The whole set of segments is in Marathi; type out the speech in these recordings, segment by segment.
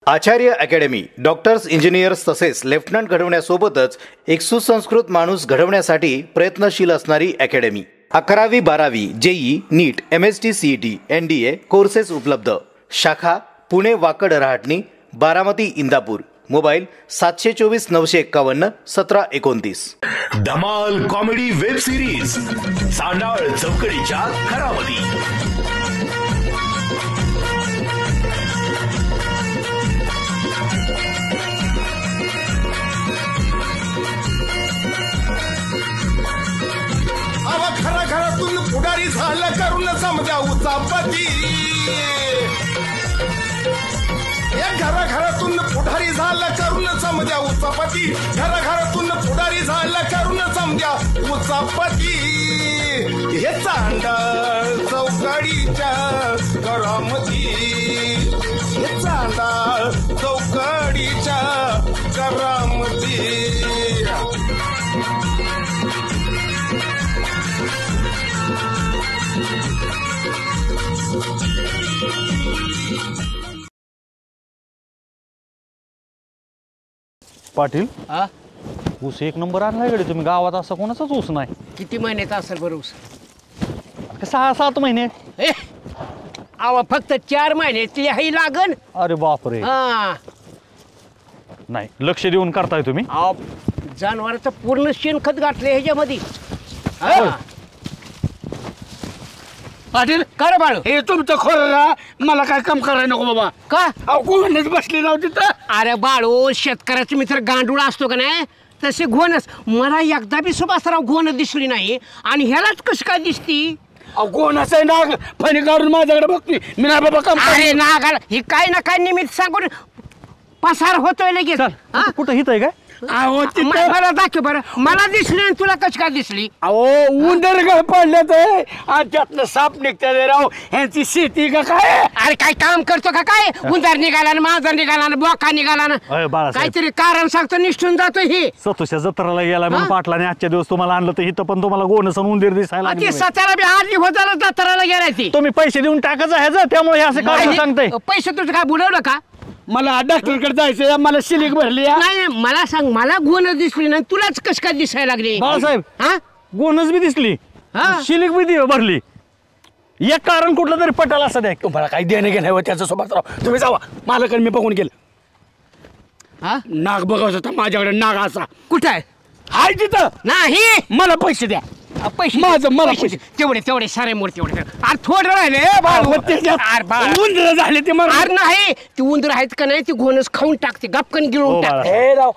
आचार्य अकॅडमी डॉक्टर्स, इंजिनियर्स तसेच लेफ्टनंट घडवण्यासोबतच एक सुसंस्कृत माणूस घडवण्यासाठी प्रयत्नशील असणारी अकॅडमी। 11वी 12वी जेई, नीट, MST CET, NDA कोर्सेस उपलब्ध। शाखा पुणे, वाकड, रहाटणी, बारामती, इंदापूर। मोबाईल 724 951 1729। धमाल कॉमेडी वेब सिरीज सांडाळ चौकडीच्या खरावती। खरा घरातून पुढारी झालं करून समजा उचापती। घराघरातून पुढारी झालं करून समजा उचापती। घराघरातून पुढारी झालं करून समजा उचापती। हे चांडाळ चौकडीच्या घरामध्ये, हे चांडाळ चौकडीच्या घरामध्ये। पाटील, ऊस एक नंबर आणलाय गडे तुम्ही। गावात असा कोणाचाच ऊस नाही। किती महिन्याचा असेल बरं ऊस? 6-7 महिने। अहो फक्त 4 महिन्यातली हाई लागन। अरे बापरे। नाही, लक्ष देऊन करताय तुम्ही? अहो जनावराचं पूर्ण शेणखत घातलं ह्याच्यामध्ये। पाटील कर बाळू, हे तुमचं खोरं, मला काय काम करायला नको बाबा। का? अहो कोणच बसली नव्हती तर। अरे बाळू, शेतकऱ्याचा मित्र गांडूळा असतो का नाही तसे घोणच। मला एकदा बी सुभासराव घोण दिसली नाही आणि ह्यालाच कशी काय दिसती? अहो कोणाचं नाग फणी काढून माझ्याकडे बघतोय मी। नाही बाबा काम अरे नागाला ही काय ना काय निमित्त सांगून पसार होतोय लगेच। कुठं हित आहे काय? अहो मला दाखव बरं, मला दिसली आणि तुला कशी काय दिसली? अहो उंदर पडले तर आणि त्यातनं साप निघतात राव। ह्यांची शेती का काय? अरे काय काम करतो का काय? उंदर निघाला ना, मांजर निघाला ना, बोका निघाला ना, काहीतरी कारण सांगतो निष्ठून जातो। ही सतोशा जत्राला गेला म्हणून पाटलाने आजच्या दिवस तुम्हाला आणलं, तर इथं पण तुम्हाला गोनसन उंदीर दिसायला ती सतारा बी आधी होताला जत्राला गेलायची। तुम्ही पैसे देऊन टाकायचं ह्याचं, त्यामुळे हे असं काय सांगताय? पैसे तुझं काय बुडवलं का? मला डॉक्टरकडे जायचं, मला शिलीक भरली। नाही मला सांग, मला गुण दिसली नाही, तुलाच कस काय दिसायला लागली? बाळासाहेब, गोनच बी दिसली, शिलीक बी भरली। एक कारण कुठलं तरी पटाल असं द्या। तुम्हाला काही देणं घेणं हो त्याचं सोबत राव। तुम्ही जावा, मालकडे मी बघून गेलं। नाग बघायचं होता माझ्याकडे, नाग असा कुठं आहे? हाय तिथं नाही। मला पैसे द्या। पैसे माझं मला पैसे तेवढे सारे मोठे तेवढे। अरे थोडं राहिले उंदर झाले ते मला। अरे नाही, ती उंदर आहेत का नाही, ती घोणच खाऊन टाकते, गपकन गिळून टाकते। हे राव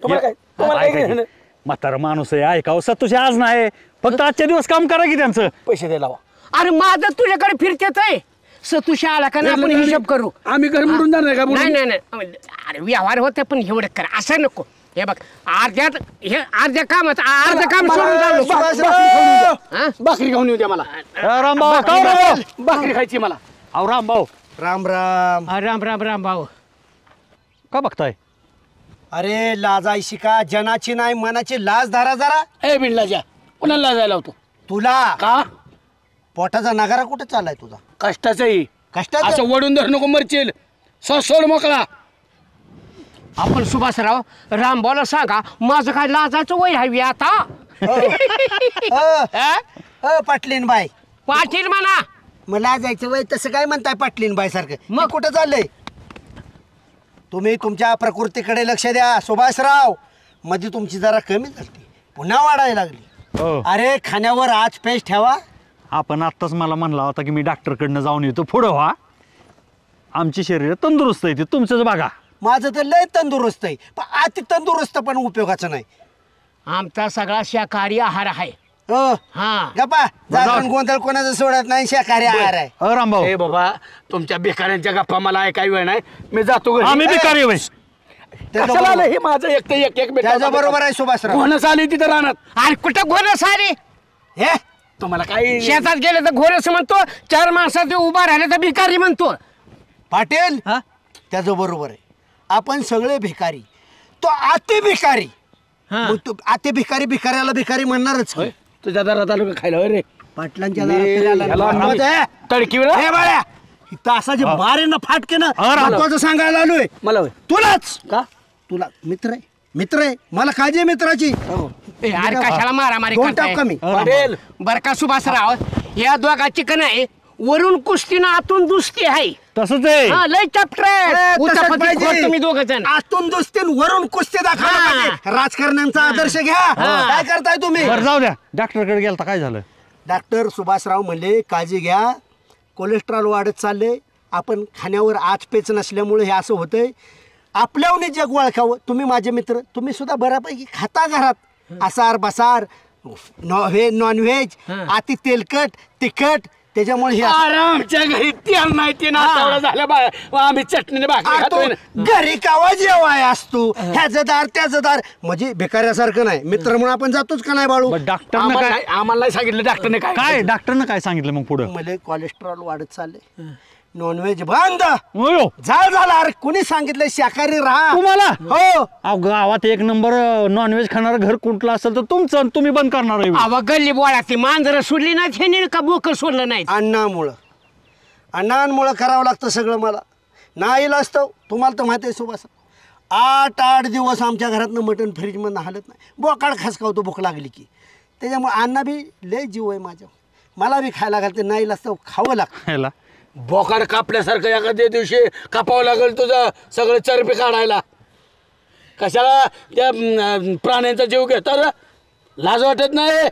तुम्हाला काय म्हातारा माणूस आहे, ऐकावं सतोशी आज नाही, फक्त आजच्या दिवस काम करा की त्यांचं। पैसे द्यायला लावा। अरे माझं तुझ्याकडे फिरतेच आहे, सतुशा आला का नाही आपण हिशोब करू। आम्ही घर मोडून जाणार का? नाही नाही नाही, अरे व्यवहार होते पण एवढं कर, असं नको। हे बघ, अर्ध्या कामात अर्ध काम सोडून भाकरी खाऊन येऊ द्या मला। रामभाऊ, भाकरी खायची मला। अहो रामभाऊ, राम राम। राम राम राम भाऊ। का बघताय? अरे लाजाय शिका, जनाची नाही मनाची लाज धरा जरा। ए बिनलाजा, कुणाला लाजायला होतो? तुला का? पोटाचा नगारा कुठे चाललाय तुझा? कष्टाचंही कष्टाचं? असं वडून धर नको, मरचेल। सोड मोकळा। आपण सुभासराव रामभाऊला सांगा, माझं काय लाजाचं वय हवी आता। पाटलीन बाई, पाटील म्हणा। मला जायचं वय तसं काय म्हणताय पाटलीन बाई सारखं? मग कुठं चाललंय? तुम्ही तुमच्या प्रकृतीकडे लक्ष द्या सुभासराव। मध्ये तुमची जरा कमी झाली, पुन्हा वाढायला लागली। अरे खाण्यावर आज पेश ठेवा। आपण आत्ताच मला म्हणला होता की मी डॉक्टरकडनं जाऊन येतो, पुढं व्हा। आमची शरीर तंदुरुस्त आहे, तुमचंच बघा। माझं तर लय तंदुरुस्त आहे, पण अति तंदुरुस्त पण उपयोगाचं नाही। आमचा सगळा शाकाहारी आहार आहे। गप्पा गोंधळ कोणाचं सोडत नाही, शाकाहारी आहार आहे। रामभाऊ, ए बाबा, तुमच्या भिकाऱ्यांच्या गप्पा मला ऐकाय वेळ नाही, मी जातो घरी। आम्ही भिकारी होय? कशाला आलं हे माझं एक त्याच्या बरोबर आहे सुभासराव। घोणस आली तिथं राहणार। अरे कुठं घोणस आली? हे तुम्हाला काय शेतात गेले तर घोणस म्हणतो, 4 माणसात उभा राहिले तर भिकारी म्हणतो। पाटील त्याचं बरोबर आहे, आपण सगळे भिकारी, तो अति भिकारी। तू अति भिकारी भिकाऱ्याला भिकारी म्हणणारच। तुझ्या दारात आलो का खायला रे? पाटलांच्या दारात तडकी इथं असा जे मारे ना फाटके ना अरे, महत्वाचं सांगायला आलोय मला होय. तुलाच का तुला मित्र आहे मला काळजी आहे मित्राची अरे कशाला मारामारी दोन टाक करताय? कमी पाटील बर का सुभाषराव या दोघांची का नाही वरून कुस्तीनं आतून दुसती आहे तसंच आहे. हा, लय चॅप्टर तसंच पाहिजे. तुम्ही दोघ जण आतून दुसतीन वरून कुस्ती दाखवा राजकारण्यांचा आदर्श घ्या काय करताय तुम्ही बरं जाऊ द्या डॉक्टरकडे गेलता काय झालं? डॉक्टर सुभाषराव म्हणले काळजी घ्या कोलेस्ट्रॉल वाढत चालले आपण खाण्यावर आचपेच नसल्यामुळे हे असं होतंय आपल्याहून जग वळखावं तुम्ही माझे मित्र तुम्ही सुद्धा बऱ्यापैकी खाता घरात आसार बसार व्हेज नॉनव्हेज अति तेलकट तिखट त्याच्यामुळे हे अरे आमच्या घरी तेल नाही ते नाश्ता झालं बा आम्ही चटणीने भाकरी खातोय ना. घरी कावा जेवाय असतो ह्याचं दार त्याचं दार म्हणजे बेकार्यासारखं नाही मित्र म्हणून आपण जातोच का नाही बाळू बरं डॉक्टरनं आम्हाला काय नाही- आम्हाला नाही सांगितलं डॉक्टरने काय डॉक्टरनं काय सांगितलं मग पुढं? मला कोलेस्ट्रॉल वाढत चालले नॉनव्हेज बंद अयो, झालं अरे कुणी सांगितलं शाकाहारी राहा तुम्हाला हो अहो, गावात एक नंबर नॉनव्हेज खाणार घर कुठलं असेल तर तुमचं आणि तुम्ही बंद करणार आहे. अव गल्ली बोळाची मांजर सोडली नाही ह्याने का बोकं सोडलं नाही अण्णांमुळं करावं लागतं सगळं मला नाही असतं तुम्हाला तर माहिती आहे सुभाष 8 दिवस आमच्या घरातनं मटण फ्रीजमधनं हालत नाही बोकाड खासकावतो भूक लागली की त्याच्यामुळे अण्णा बी लय जीव आहे माझ्या मला बी खायला घालते नाही असतं खावं लागतं ह्याला. बोकाड कापल्यासारखं एखाद्या दिवशी कापावं लागेल तुझं सगळं चरबी काढायला कशाला त्या प्राण्यांचा जीव घेता रे? लाज वाटत नाही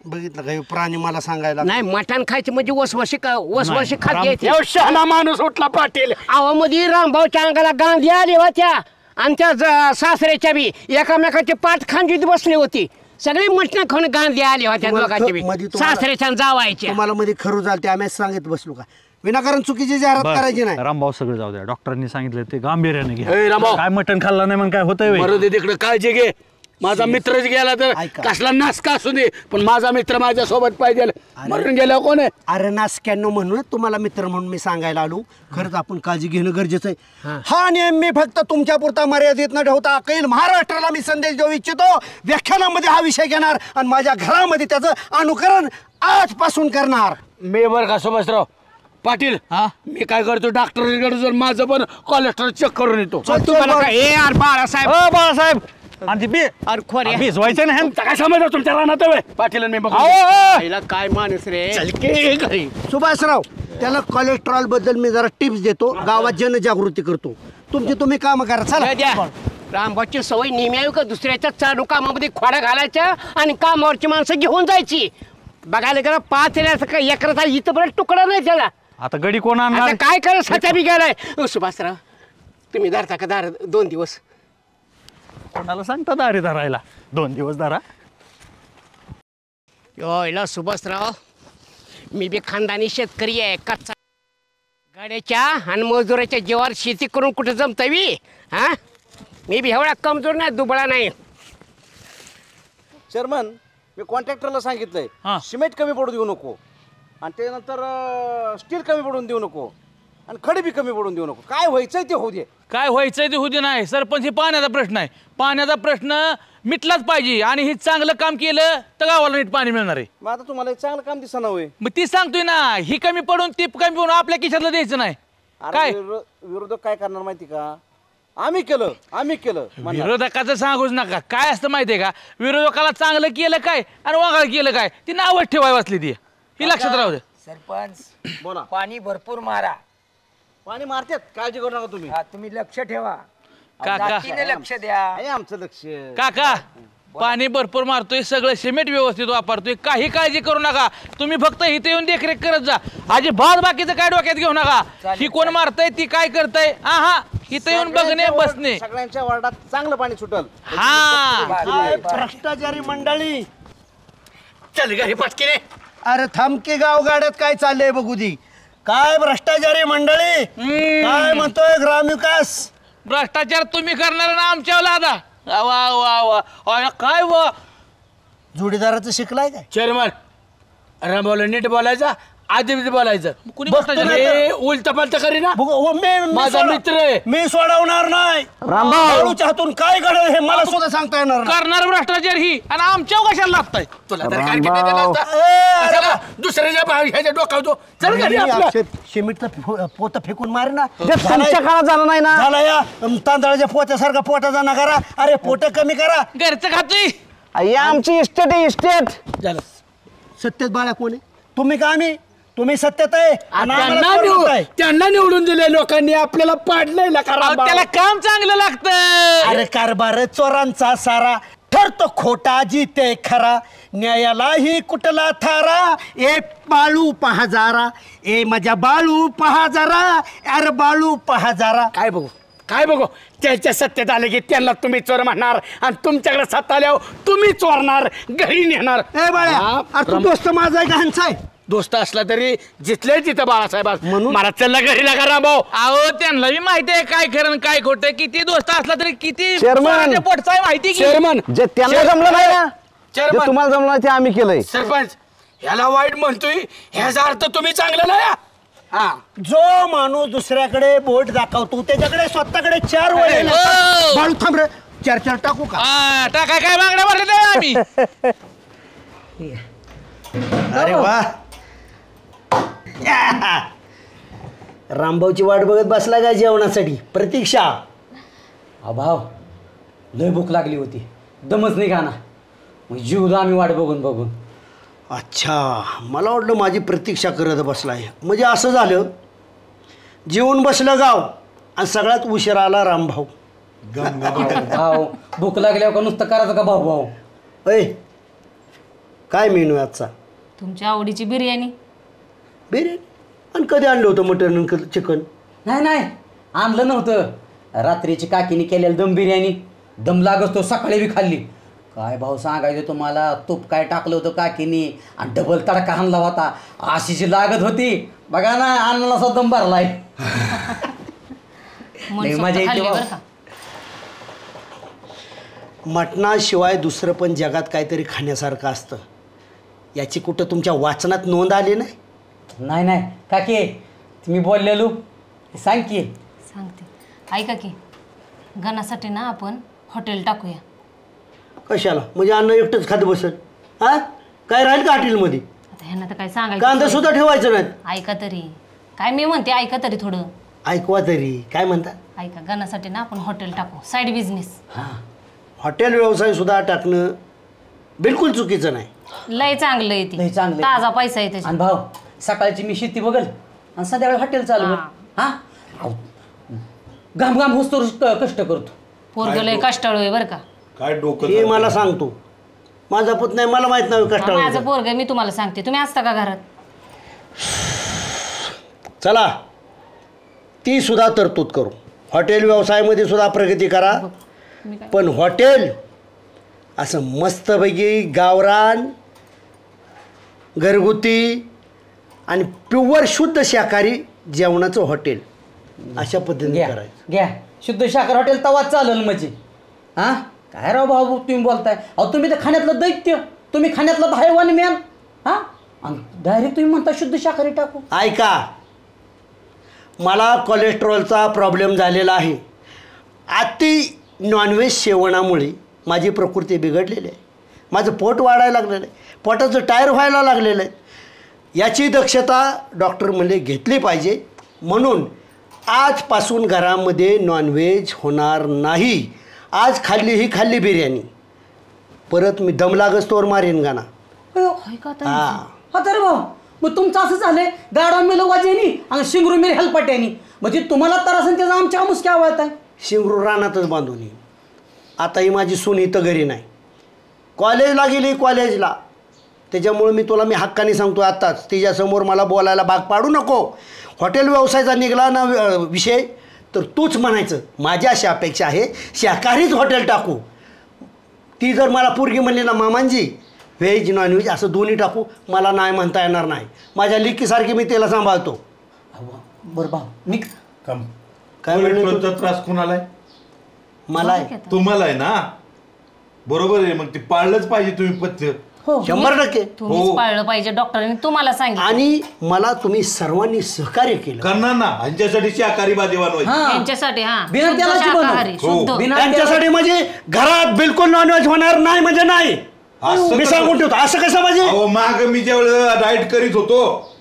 बघितलं का हे प्राणी मला सांगायला नाही मटण खायचं म्हणजे वसवशी नाही, खात घ्यायची एवढा शहाणा माणूस उठला पाटील मध्ये रामभाऊच्या अंगाला गांधी आली होत्या आणि त्या सासऱ्याच्या बी एकामेकाची पाठ खांजीत बसली होती सगळी मटण खाऊन गांधी आली होत्या तुम्हाला दोघांची बी मध्ये तुम्हाला- सासऱ्याच्या आणि जावायच्या तुम्हाला मध्ये खरू चालते आम्ही सांगित बसलो का विनाकारण चुकीची जाहिरात करायची नाही रामभाऊ सगळं जाऊ द्या डॉक्टरांनी सांगितलं ते गांभीर्याने ए, घ्या. रामभाऊ. काय मटण खाल्लं नाही म्हणून काय होतंय व्हय? बरं दे तिकडे काळजी घे माझा मित्रच गेला तर ऐका. कसला नासका असू दे पण माझा मित्र माझ्या सोबत पाहिजे मरून गेला कोण आहे अरे नासक्यानं म्हणून तुम्हाला मित्र म्हणून मी सांगायला आलो खरंच आपण काळजी घेणं गरजेचं आहे हा नियम मी फक्त तुमच्या पुरता मर्यादित न ठेवता अखिल महाराष्ट्राला मी संदेश देऊ इच्छितो व्याख्यानामध्ये हा विषय घेणार आणि माझ्या घरामध्ये त्याचं अनुकरण आजपासून करणार मी बरं का सुभाषराव पाटील मी काय करतो डॉक्टरकडे जर माझं पण कोलेस्ट्रॉल चेक करून येतो तुम्हाला काय ए यार बाळासाहेब अ, बाळासाहेब आणि ते अरे खोऱ्या भिजवायचं नाही तुमचा काय समज तुमच्या रानात आहे? पाटील आणि मी बघू पहिला काय माणूस रे घरी सुभाषराव त्याला कोलेस्ट्रॉल बद्दल मी जरा टिप्स देतो गावात जनजागृती करतो तुम्ही काम करा चला द्या रामभाऊची सवय नेहमी आहे का दुसऱ्याच्या चालू कामामध्ये खोड्या घालायच्या आणि कामावरची माणसं घेऊन जायची बघायला गेलं 5 काही एकराचा इथं पर्यंत तुकडा नाही त्याला आता गडी कोण आणणार? आता काय करत सध्या बी गेलाय सुभाषराव तुम्ही धरता का दार 2 दिवस कोणाला सांगता दारी धरायला 2 दिवस धरा. योयला सुभाषराव मी बी खानदानी शेतकरी आहे कच्चा गाड्याच्या आणि मजुराच्या जीवावर शेती करून कुठे जमतावी हा मी बी एवढा कमजोर नाही दुबळा नाही चेअरमन मी कॉन्ट्रॅक्टरला सांगितलंय हां. सिमेंट कमी पडू देऊ नको आणि त्यानंतर स्टील कमी पडून देऊ नको आणि खडी बी कमी पडून देऊ नको काय व्हायचंय ते होऊ दे काय व्हायचंय ते होऊ दे नाही सरपंच हे पाण्याचा प्रश्न आहे पाण्याचा प्रश्न मिटलाच पाहिजे आणि हे चांगलं काम केलं तर गावाला नीट पाणी मिळणार आहे मग आता तुम्हाला एक चांगलं काम दिसना होय मग ती सांगतोय ना ही कमी पडून ती कमी पडून आपल्या खिशातलं द्यायचं नाही काय विरोधक काय करणार माहिती का आम्ही केलं म्हणणार. विरोधकाचं सांगूच नका काय असतं माहितीये का विरोधकाला चांगलं केलं काय आणि वागाळ केलं काय ती नावच ठेवाय वाचली ती ही लक्षात राहू दे सरपंच बोला पाणी भरपूर मारा पाणी मारतात काळजी करू नका तुम्ही हा तुम्ही लक्ष ठेवा काका जातीने लक्ष द्या आहे आमचं लक्ष काका पाणी भरपूर मारतोय सगळं सिमेंट व्यवस्थित वापरतोय काही काळजी करू नका तुम्ही फक्त इथे येऊन देखरेख करत जा अजिबात बाकीचं काय डोक्यात घेऊ नका ही कोण मारतय ती काय करतय हा इथे येऊन बघणे बसणे सगळ्यांच्या वार्डात चांगलं पाणी सुटल हा भ्रष्टाचारी मंडळी चल घरी पटकीने अरे थांबके गाव गाड्यात काय चाललंय बघू दी काय भ्रष्टाचारी मंडळी काय म्हणतोय ग्रामविकास भ्रष्टाचार तुम्ही करणार ना आमच्या लादा वा वा वा अरे काय वा जोडीदाराचं शिकलाय काय चेअरमन रामभाऊला नीट बोलायचा आधी बोलायचं कुणी बघतो बसलं? नाही तर. हे उलट पालट करी ना मी माझा सोडव- मित्र आहे. मी सोडवणार नाही बाळूच्या हातून काय घडेल हे मला सुद्धा सांगता येणार नाही. करणार भ्रष्टाचार ही आणि आमच्या कशाला लागताय तुला तर काय किती दिलं असतं? ए, कशाला दुसऱ्याच्या ह्याच्या डोकावतो चल घरी मी आपलं. सिमेंटचं पोत फेकून मार ना तुमच्या काळात झालं नाही ना झाला या तांदळाच्या पोत्यासारखा पोटाचा ना करा अरे पोट कमी करा. घरचं खातोय आई, आमची इस्टेट आहे इस्टेट. झालं. सत्तेत बाळा कोण आहे तुम्ही का आम्ही तुम्ही सत्तेत आहे आणि आम्हाला त्यांना चोरवत आहे. त्यांना निवडून दिले लोकांनी आपल्याला पाडलंय ना अहो, त्याला काम चांगलं लागतं. अरे कारभार चोरांचा सारा ठरतो खोटा जिते खरा न्यायालाही कुठला थारा ए बाळू पहा जरा ए माझ्या बाळू पहा जरा अरे बाळू पहा जरा. काय बघू त्याच्या सत्तेत आले की त्यांना तुम्ही चोर म्हणणार आणि तुमच्याकडे सत्ता आल्यावर तुम्ही चोरणार घरी नेणार. ए बाळ्या हा, अरे तू दोस्त माझा आहे का ह्यांचा आहे दोस्त असला तरी जिथले तिथं बाळासाहेब म्हणून? मला चलला घरी लागा रामभाऊ. अहो त्यांना बी माहिती आहे काय खरं आणि काय खोटं. किती दोस्त असला तरी किती Chairman. पोराच्या पोटचं आहे माहिती की चेअरमन जे त्यांना जमलं नाही ना जे चेअरमन तुम्हाला जमलं नाही ते आम्ही केलंय. सरपंच ह्याला वाईट म्हणतोय ह्याचा अर्थ तुम्ही चांगलं नाही हा. जो माणूस दुसऱ्याकडे बोट दाखवतो त्याच्याकडे स्वतःकडे चार हो. वळे बाळू थांब रे चार टाकू का हा, टाकाय काय मागण्या भरल्या आम्ही. अरे वा रामभाऊची वाट बघत बसला का जेवणासाठी प्रतीक्षा. अभाव लय भूक लागली होती दमच नाही गाणं मग जीवला आम्ही वाट बघून अच्छा मला वाटलं माझी प्रतीक्षा करत बसलाय म्हणजे असं झालं जेवून बसलं गाव आणि सगळ्यात उशिरा आला रामभाऊ. भाऊ भूक लागल्यावर का नुसतं करायचं का भाऊ भाऊ ऐ काय मेनू आहे आजचा. तुमच्या आवडीची बिर्याणी. बिर्याणी आणि कधी आणलं होतं मटन आणि चिकन. नाही आणलं नव्हतं रात्रीची काकीने केलेलं दम बिर्याणी दम लागत तो सकाळी बी खाल्ली काय भाऊ सांगायचं तुम्हाला तूप काय टाकलं होतं काकीने आणि डबल तडका आणला होता अशी जी लागत होती बघा ना अन्नाला असा दम भरलाय. लय मजा येते भाऊ. मटणाशिवाय दुसरं पण जगात काहीतरी खाण्यासारखं असतं याची कुठं तुमच्या वाचनात नोंद आली नाही. नाही काकी तुम्ही बोललेलो सांग की. सांगते ऐका की गणासाठी ना आपण हॉटेल टाकूया. कशाला म्हणजे अन्न एकटंच खात बसल हा काय राहील का हॉटेलमध्ये. आता ह्यांना तर काय सांगायचं. कांदा सुद्धा ठेवायचं नाही. ऐका तरी काय मी म्हणते ऐका तरी थोडं. ऐकवा तरी काय म्हणता. ऐका गणासाठी ना आपण हॉटेल टाकू साईड बिझनेस. हॉटेल व्यवसाय सुद्धा टाकणं बिलकुल चुकीचं नाही. लय चांगलं आहे लय ते चांगलं आहे. ताजा पैसा आहे त्याच्यात. आणि भाऊ सकाळची मी शेती बघल आणि संध्याकाळी हॉटेल चालू हा घाम होतो कष्ट करतो. पोरगं लय कष्टाळू आहे बरं का. काय डोकं हे मला सांगतो माझा पुत नाही मला माहित नाही माझं कष्टाळू. पोरगं मी तुम्हाला सांगते तुम्ही असता का घरात. चला ती सुद्धा तरतूद करू हॉटेल व्यवसायामध्ये सुद्धा प्रगती करा पण हॉटेल असं मस्तपैकी गावरान घरगुती आणि प्युअर शुद्ध शाकाहारी जेवणाचं हॉटेल अशा पद्धतीने करायचं. घ्या शुद्ध शाखर हॉटेल तवाच चालेल म्हणजे हा काय राव भाऊ तुम्ही बोलताय अहो तुम्ही तर खाण्यातलं दैत्य तुम्ही खाण्यातलं भाईवान मॅन हा आणि डायरेक्ट तुम्ही म्हणता शुद्ध शाकाहारी टाकू. ऐका मला कोलेस्ट्रॉलचा प्रॉब्लेम झालेला आहे. अति नॉनव्हेज सेवनामुळे माझी प्रकृती बिघडलेली आहे. माझं पोट वाढायला लागलेलं आहे पोटाचं टायर व्हायला लागलेलं आहे. याची दक्षता डॉक्टर म्हणले घेतली पाहिजे म्हणून आजपासून घरामध्ये नॉनव्हेज होणार नाही. आज खाल्ली बिर्याणी परत मी दम लागस्तोवर मारेन गाणा. हां हा तर भाऊ मग तुमचं असं झालंय गाडा मिलो वाजेनी आणि शिंगरू मेरी हलपाट्यानी म्हणजे तुम्हाला तर असं त्याचा आमच्या मुसक्या आवडत आहे. शिंगरू रानातच बांधून येईन. आता ही माझी सून इथं घरी नाही कॉलेजला गेली कॉलेजला त्याच्यामुळे मी हक्काने सांगतो आत्ताच तिच्यासमोर मला बोलायला भाग पाडू नको. हॉटेल व्यवसायाचा निघाला ना विषय तर तूच म्हणायचं माझी अशी अपेक्षा आहे शाकाहारीच हॉटेल टाकू. ती जर मला पोरगी म्हणली ना मामांजी व्हेज नॉनव्हेज असं दोन्ही टाकू मला नाही म्हणता येणार नाही. माझ्या लिकीसारखी मी त्याला सांभाळतो. बरं भाऊ मी काय म्हणलं तू? त्रास कोणाला मला आहे. तुम्हाला आहे ना बरोबर आहे मग ते पाळलंच पाहिजे तुम्ही पथ्य. 100% तुम्हीच पाळलं पाहिजे. डॉक्टरांनी तुम्हाला सांगितलं. आणि मला तुम्ही सर्वांनी सहकार्य केलं. करणार ना, यांच्यासाठी शाकाहारी भाजी बनवायची. यांच्यासाठी बिना तेलाची बनव. शाकाहारी शुद्ध. त्यांच्यासाठी म्हणजे घरात बिलकुल नॉनव्हेज होणार नाही म्हणजे नाही. मी सांगून ठेवतो. असं कसं म्हणजे? माग मी जेव्हा डाएट करीत होतो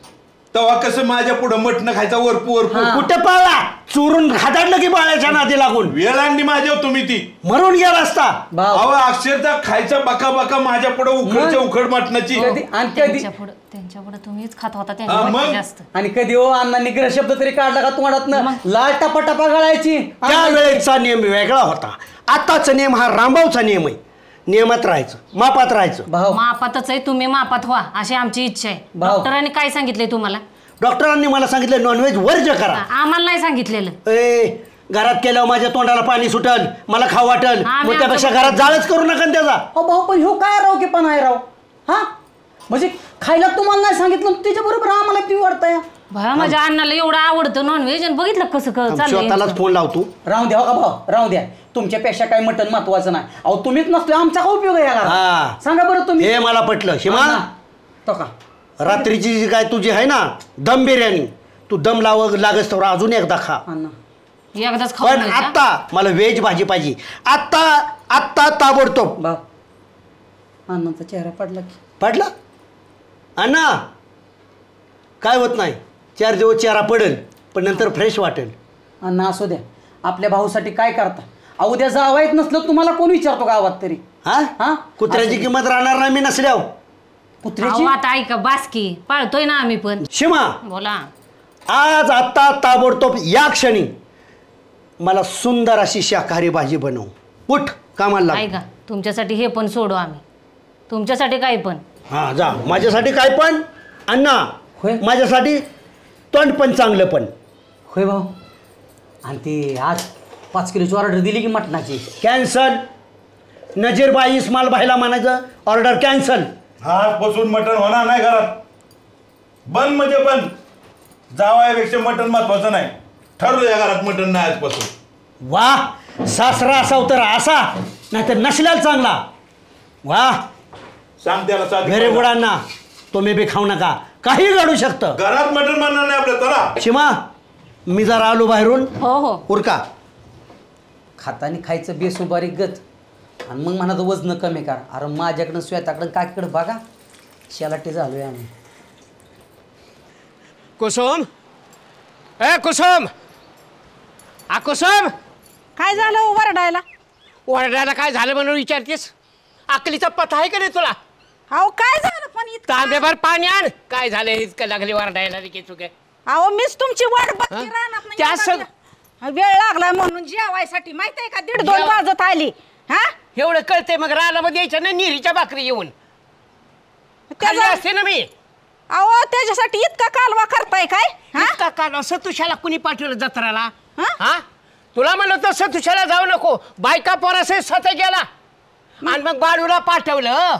तेव्हा कसं माझ्या पुढे मटण खायचा वरपू कुठे पाळला? चोरून हाताडलं की पाळायच्या नादी लागून वेळ आणली माझ्या तुम्ही ती मरून गेला असता. अहो अक्षरशः खायचा बका बका माझ्या पुढे उखडच्या उखड मटणाची. त्यांच्या पुढे तुम्हीच खात होता त्यांच्या जास्त. आणि कधी हो अण्णांनी ग्रह शब्द तरी काढला का तोंडात? लाल टपाटपा गळायची. त्या वेळेचा नियम वेगळा होता. आताचा नियम हा रामभाऊचा नियम आहे. नियमात राहायचं, मापात राहायचं. मापातच आहे. तुम्ही मापात व्हा अशी आमची इच्छा आहे. डॉक्टरांनी काय सांगितलंय तुम्हाला? डॉक्टरांनी मला सांगितलं नॉनव्हेज वर्ज करा. आम्हाला नाही सांगितलेलं. घरात केल्यावर माझ्या तोंडाला पाणी सुटल, मला खाऊ वाटल. मग त्यापेक्षा घरात जाळच करू नका त्याचा. भाऊ पण ह्यो काय राव की पण आहे राव. हा म्हणजे खायला तुम्हाला नाही सांगितलं त्याच्या बरोबर आम्हाला ती वाटतंय. भया माझ्या अण्णाला एवढं आवडतं नॉनव्हेज आणि बघितलं कसं चाललंय. स्वतःलाच फोन लावतो. राहून द्या का भाऊ, राहू द्या. तुमच्यापेक्षा काही मटण महत्वाचं नाही. अहो तुम्हीच नसतो आमचा काय उपयोग आहे याला? सांगा बरं तुम्ही. हे मला पटलं. शिमा तो का रात्रीची जी काय तुझी आहे ना दम बिर्याणी, तू दम लागस तर अजून एकदा खा. एकदाच पण आत्ता मला व्हेज भाजी पाहिजे. आत्ता ताबडतोब. भाऊ अण्णाचा चेहरा पडला की पडला? अण्णा काय होत नाही, 4 दिवस चेहरा पडेल पण नंतर फ्रेश वाटेल. अण्णा असू द्या, आपल्या भाऊसाठी काय करता? उद्या जावायत नसलं तुम्हाला कोण विचारतो गावात तरी? हा कुत्र्याची किंमत राहणार नाही मी नसल्यावर. कुत्र्याची आता ऐका बासकी पाळतोय ना आम्ही पण. शिमा बोला. आज आत्ता ताबडतोब या क्षणी मला सुंदर अशी शाकाहारी भाजी बनव. उठ कामाला लाग. ऐका तुमच्यासाठी हे पण सोडू आम्ही. तुमच्यासाठी काय पण. हा जा. माझ्यासाठी काय पण अण्णा, माझ्यासाठी तोंड पण चांगलं पण. होय भाऊ. आणि ती आज 5 किलोची ऑर्डर दिली की मटणाची? कॅन्सल. नजीरबाई इस्माल भाईला म्हणायचं ऑर्डर कॅन्सल. आजपासून मटण होणार नाही घरात. बंद म्हणजे बंद. जावायापेक्षा मटण महत्वाचं नाही. ठरलं या घरात मटण नाही आजपासून. वा सासरा असाव तर असा, नाहीतर नसल्याला चांगला. वा सांग त्याला घरी गुडांना तुम्ही बी खाऊ नका, काही घडू शकतं. घरात मटण बनणार नाही आपल्या. चला शिमा मी जरा आलो बाहेरून. हो उरका. खातानी खायचं बेसुबारीक गत आणि मग म्हणाचं वजन कमी करा. अरे माझ्याकडं स्वतःकडं काकीकडं बघा शेलाटे झालोय आम्ही. कुसुम कुसुम कुसुम काय झालं वरडायला? ओरडायला काय झालं म्हणून विचारतेस? अकलीचा पत्ता आहे का नाही तुला? अहो काय झालं पण तांब्याभर पाणी आण. काय झालं इतकं लागले वरडायला रे चुके? अहो मीच तुमची वाट बघते राहणार. वेळ लागलाय म्हणून जेवायसाठी माहित आहे का 1:30-2 वाजत आली. हा एवढं कळतंय मग रानामध्ये यायचं ना निरीच्या भाकरी येऊन खाल्ली असते ना मी. अहो त्याच्यासाठी इतका कालवा करताय काय? इतका कालवा? सतुशाला कुणी पाठवलं जत्राला? हा तुला म्हणलं तर सतुशाला जाऊ नको, बायका पोरासह स्वतः गेला आणि मग बाळूला पाठवलं.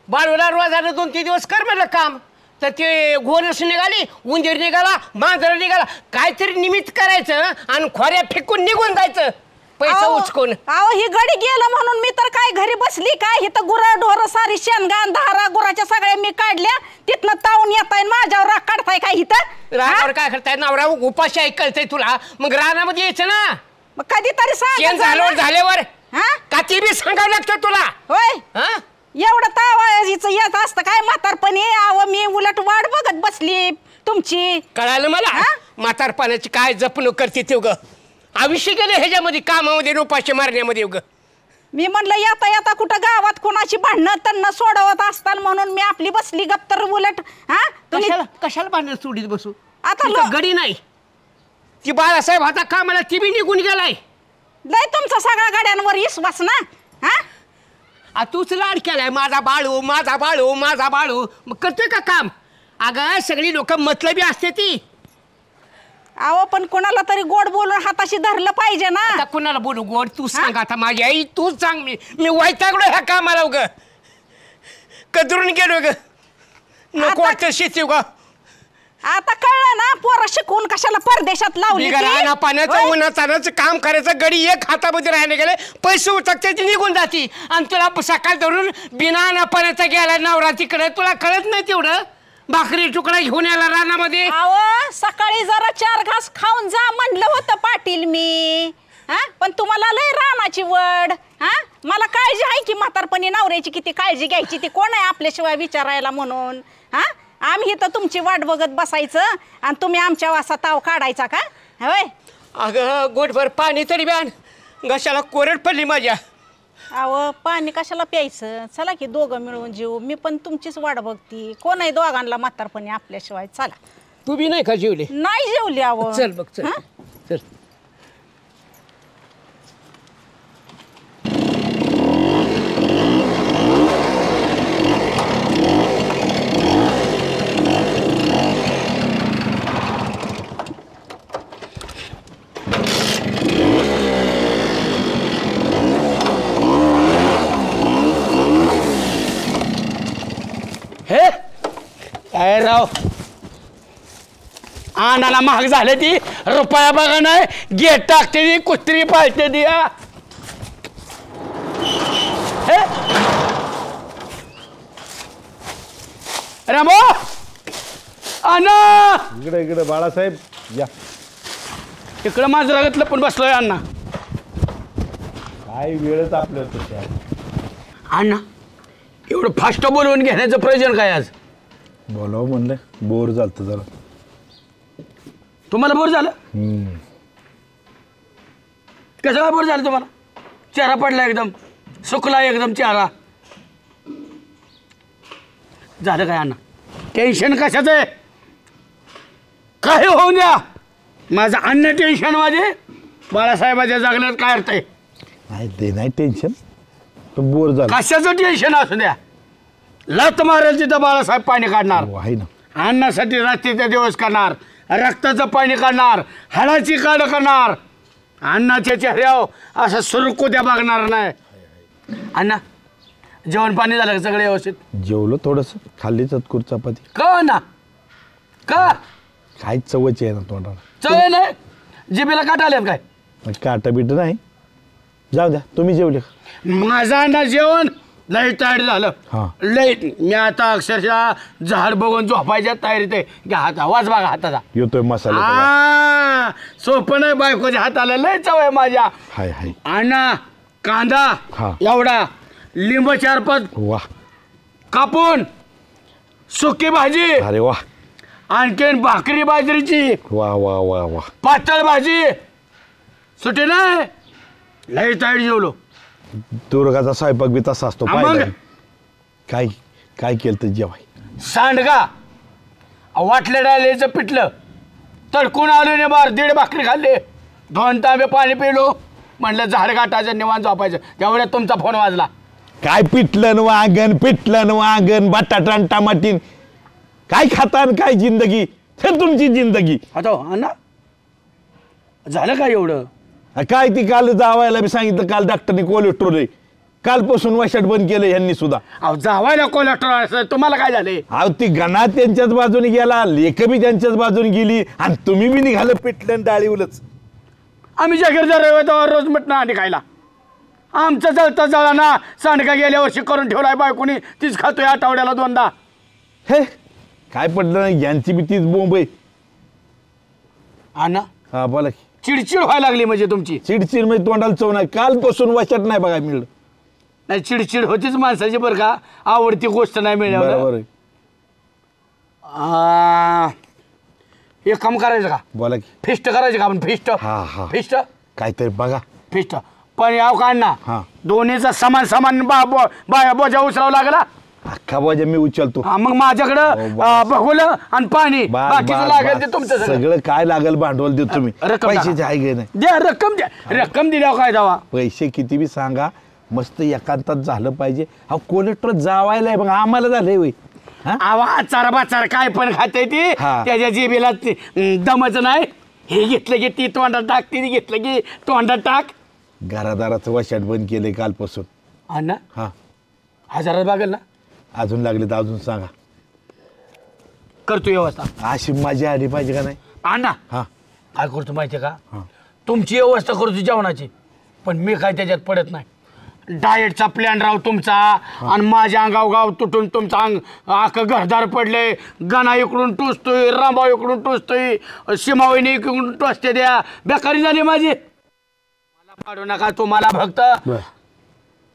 बाळूला रोजानं 2-3 दिवस कर म्हणलं काम, तर ते घोणस निघाली, उंदीर निघाला, मांजर निघाला. काहीतरी निमित्त करायचं आणि खोऱ्या फेकून निघून जायचं पैसा उचकून. अहो ही गडी गेलं म्हणून मी तर काय घरी बसली काय? इथं गुरं ढोरं सारी शेणगान धारा गुराच्या सगळ्या मी काढल्या. तिथनं तावून येताय माझ्यावर राग काढताय काय? इथं रानावर काय करताय? नवरा उपाशी ऐकलतय तुला, मग रानामध्ये यायचं ना. मग कधीतरी झाल्यावर का ती बी सांगावं लागतं तुला? होय एवढं तावायचं येत असतं काय म्हातारपणी? अहो मी उलट वाट बघत बसली तुमची. कळालं मला म्हातारपणाची काय जपणूक करते ते ग. आयुष्य गेले ह्याच्यामध्ये कामामध्ये उपाशी मारण्यामध्ये ग. मी म्हणलं येता येता कुठं गावात कोणाची भांडणं त्यांना सोडवत असतात म्हणून मी आपली बसली गप्तर. उलट कशाला भांडण सोडीत बसू? आता गडी नाही ती बाळासाहेब आता कामाला ती बी निघून गेलाय. लय तुमचा सगळ्या गाड्यांवर विश्वास ना. तूच लाड केलाय माझा बाळू माझा बाळू माझा बाळू. मग करतोय का काम? अगं सगळी लोक मतलबी असते ती. अहो पण कोणाला तरी गोड बोलून हाताशी धरलं पाहिजे ना. आता कोणाला बोलू गोड? तू सांग आता. माझी आई तूच सांग. मी वैतागलो ह्या कामाला ग. कदरून गेलो ग. नको वाटतं शेती ग. आता कळलं ना पोरं शिकून बायकून कशाला परदेशात लावली ती? बिगराना पाण्याचं होय? उन्हाचं काम करायचं गडी एक हातामध्ये राहायला गेले पैसे उचकते ती निघून जाती आणि तुला सकाळ धरून बिना पाण्याचा गेला नवरा तिकडे तुला कळत नाही तेवढं भाकरी तुकडा घेऊन यायला रानामध्ये अहो सकाळी जरा 4 घास खाऊन जा म्हणलं होतं पाटील मी. हा पण तुम्हाला लय रानाची वड. हा मला काळजी आहे की म्हातारपणी नवऱ्याची किती काळजी घ्यायची ती कोण आहे आपल्याशिवाय विचारायला म्हणून. हा आम्ही तर तुमची वाट बघत बसायचं आणि तुम्ही आमच्या वासा ताव काढायचा का होय? अगं गोटभर पाणी तरी ब्यान घशाला कोरड पडली माझ्या. अहो पाणी कशाला प्यायचं चला की दोघं मिळून जीव मी पण तुमचीच वाट बघती कोण आहे दोघांना म्हातारपणी आपल्याशिवाय. चला तू बी नाही का जेवली? नाही जेवली अहो. चल बघ चल चल. हे काय राव आणाला महाग झाले ती रुपया बघा नाही गेट टाकते ती कुत्री पाळते ती. हे रामो अण्णा इकडे इकडे बाळासाहेब या. इकडं माझं रगतलं पण बसलोय अण्णा. काय वेळच आपल्या तशा अण्णा एवढं फास्ट बोलवून घेण्याचं प्रयोजन काय आज? बोलावं म्हणलं बोर झालं जरा. तुम्हाला बोर झालं? कसं काय बोर झालं तुम्हाला? चेहरा पडला एकदम सुकला एकदम चेहरा. झालं काय अण्णा? टेन्शन कशाचं आहे? काय होऊन द्या माझं अन्न टेन्शन माझे बाळासाहेबाच्या जगण्यात काय अर्थ आहे? नाही ते नाही टेन्शन पण बोर झालं. कशाचं टेन्शन असू द्या लत मारेल तिथं बाळासाहेब पाणी काढणार. आहे ना अन्नासाठी रात्रीचे दिवस करणार रक्ताचं पाणी काढणार हाडाची काढ करणार अन्नाच्या चेहऱ्यावर असं सुरकुत्या बघणार नाही. अण्णा जेवण पाणी झालं का सगळं व्यवस्थित? जेवलो थोडस खाल्ली चतकूर चपाती. का ना का काय चवच आहे ना तोंडाला. चव नाही जिभेला काट आल्यात काय? काटा बिट नाही. जाऊ द्या तुम्ही जेवले का? माझं अण्णा जेवण लई टायर्ड झालं. हा लई मी आता अक्षरशः झाड बघून झोपायच्या तयारीत आहे. घ्या हात आवाज बघा हाताचा येतोय मसाला. हा सोपं नाही बायकोच्या हाताला लय चव आहे माझ्या. हाय हाय अण्णा कांदा हा एवढा लिंब 4-5 वा कापून सुकी भाजी अरे वा आणखीन भाकरी बाजरीची वा वा वा वा पातळ भाजी सुटी नाही लई टाईट जेवलो. दुर्गाचा स्वयंपाक बी तसा असतो. हा मग? पाहिला मी. काय काय केलं तर जेवाय? सांडगा वाटल्या डाळीचं पिठलं तडकून आलो ने बार 1.5 भाकरी खाल्ले 2 तांबे पाणी पिलो म्हणलं झाड गाठायचं निवांत झोपायचं. त्यावेळेस तुमचा फोन वाजला. काय पिठलं वांगण बटाटा टमाटीन काय खातान काय जिंदगी तर तुमची जिंदगी. आता अण्णा झालं काय एवढं? काय ती काल जावायला बी सांगितलं काल डॉक्टरनी कोलेस्ट्रॉल आहे कालपासून वशाट बंद केलं यांनी सुद्धा. अहो जावायला कोलेस्ट्रॉल तुम्हाला काय झाले? अहो ती गणा त्यांच्याच बाजूने गेला लेख बी त्यांच्याच बाजूने गेली आणि तुम्ही बी निघालं पिठलं डाळीवलंच. आम्ही जागीरदार रविवार रोज मटणं आणि खायला आमचं जळता जळाना सांडका गेल्या वर्षी करून ठेवलाय बायकोनी तीच खातोय आठवड्याला 2दा. हे काय पडलं नाही यांची बी तीच बोंब आहे. अण्णा हा बोला की. चिडचिड व्हायला लागली म्हणजे तुमची? चिडचिड म्हणजे तोंडाला चव नाही कालपासून वशाट नाही बघा मिळलं. नाही चिडचिड होतीच माणसाची बरं का आवडती गोष्ट नाही बरोबर मिळाली. आहे. एक काम करायचं का? बोला की. फिस्ट करायचं का आपण? फिस्ट हा हा फिस्ट काहीतरी बघा. फिस्ट पण याव का अण्णा हा दोन्हीचा समान समान बोजा उचलावं लागला. अख्खा बोजा मी उचलतो. हा मग माझ्याकडं भगोलं आणि पाणी बाकीचं लागेल ते तुमचं सगळं काय लागेल भांडवल देतो तुम्ही. रक्कम पैशाची आहे गे नाही द्या रक्कम द्या रक्कम दिल्यावर काय दावा? पैसे किती बी सांगा मस्त एकांतात झालं पाहिजे. अहो कोलेस्ट्रॉल जावायला मग आम्हाला झालंय वय. आवाज चारबाचार काय पण खाते ती हा. त्याच्या जिभेला दमच नाही. हे घेतलं की ती तोंडात टाक तिने घेतलं की तोंडात टाक. घरादाराचं वशाट बंद केले कालपासून. अण्णा हा हजारात बागेल ना? अजून लागले तर अजून सांगा. करतो व्यवस्था. अशी मजा आली पाहिजे का नाही? अण्णा हा काय करतो माहितीये का तुमची व्यवस्था करतो जेवणाची पण मी काय त्याच्यात पडत नाही डाएटचा प्लॅन राव तुमचा आणि माझ्या अंगाव गाव तुटून तुमचं अंग अख्खं घरदार पडले गणा इकडून टोचतोय रामभाऊ इकडून टोचतोय सीमावहिनी इकडून टोचते द्या बेकारी झाली माझी मला पाडू नका तुम्हाला फक्त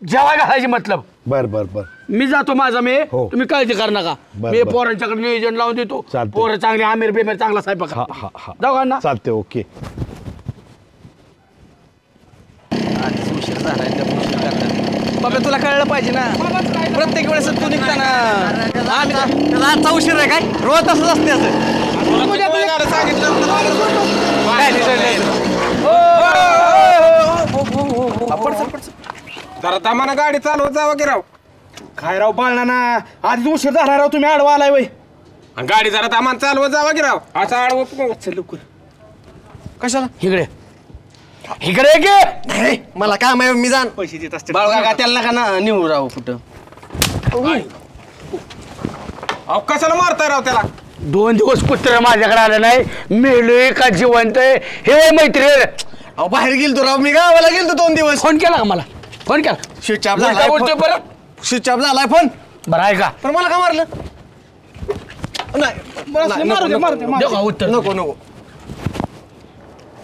जेवाय घालायची मतलब बर बर बर मी जातो माझा मी तुम्ही काळजी करू नका मी पोरांच्याकडे नियोजन लावून देतो पोरं चांगले आमिर बिमेर चांगला स्वयंपाक जाऊ का ना चालते ओके बाबा तुला कळलं पाहिजे ना प्रत्येक वेळेस तू निघता ना आजचा उशीर आहे काय रोज तसंच असते जरा दमाना गाडी चालवत जावा की राव काय राव बाळना ना आधी उशीर झाला राव तुम्ही आडवा आलाय वय गाडी जरा दमान चालवत जावा की राव असं आडवं लवकर कशाला इकडे इकडे गे नाही मला काम आहे मी जाण पैसे देत असते बाळगा त्याला नका ना निवडू राव कुठं अहो कशाला मारताय राव त्याला 2 दिवस कुत्र माझ्याकडे आलं नाही मेलोय का जिवंत आहे हे मैत्री अहो बाहेर गेलतो राव मी गावाला गेलतो 2 दिवस फोन केला का मला फोन केला स्विच ऑफ झालाय बरं स्विच ऑफ झालाय फोन बरं आहे का पण मला का मारलं नाही उत्तर नको नको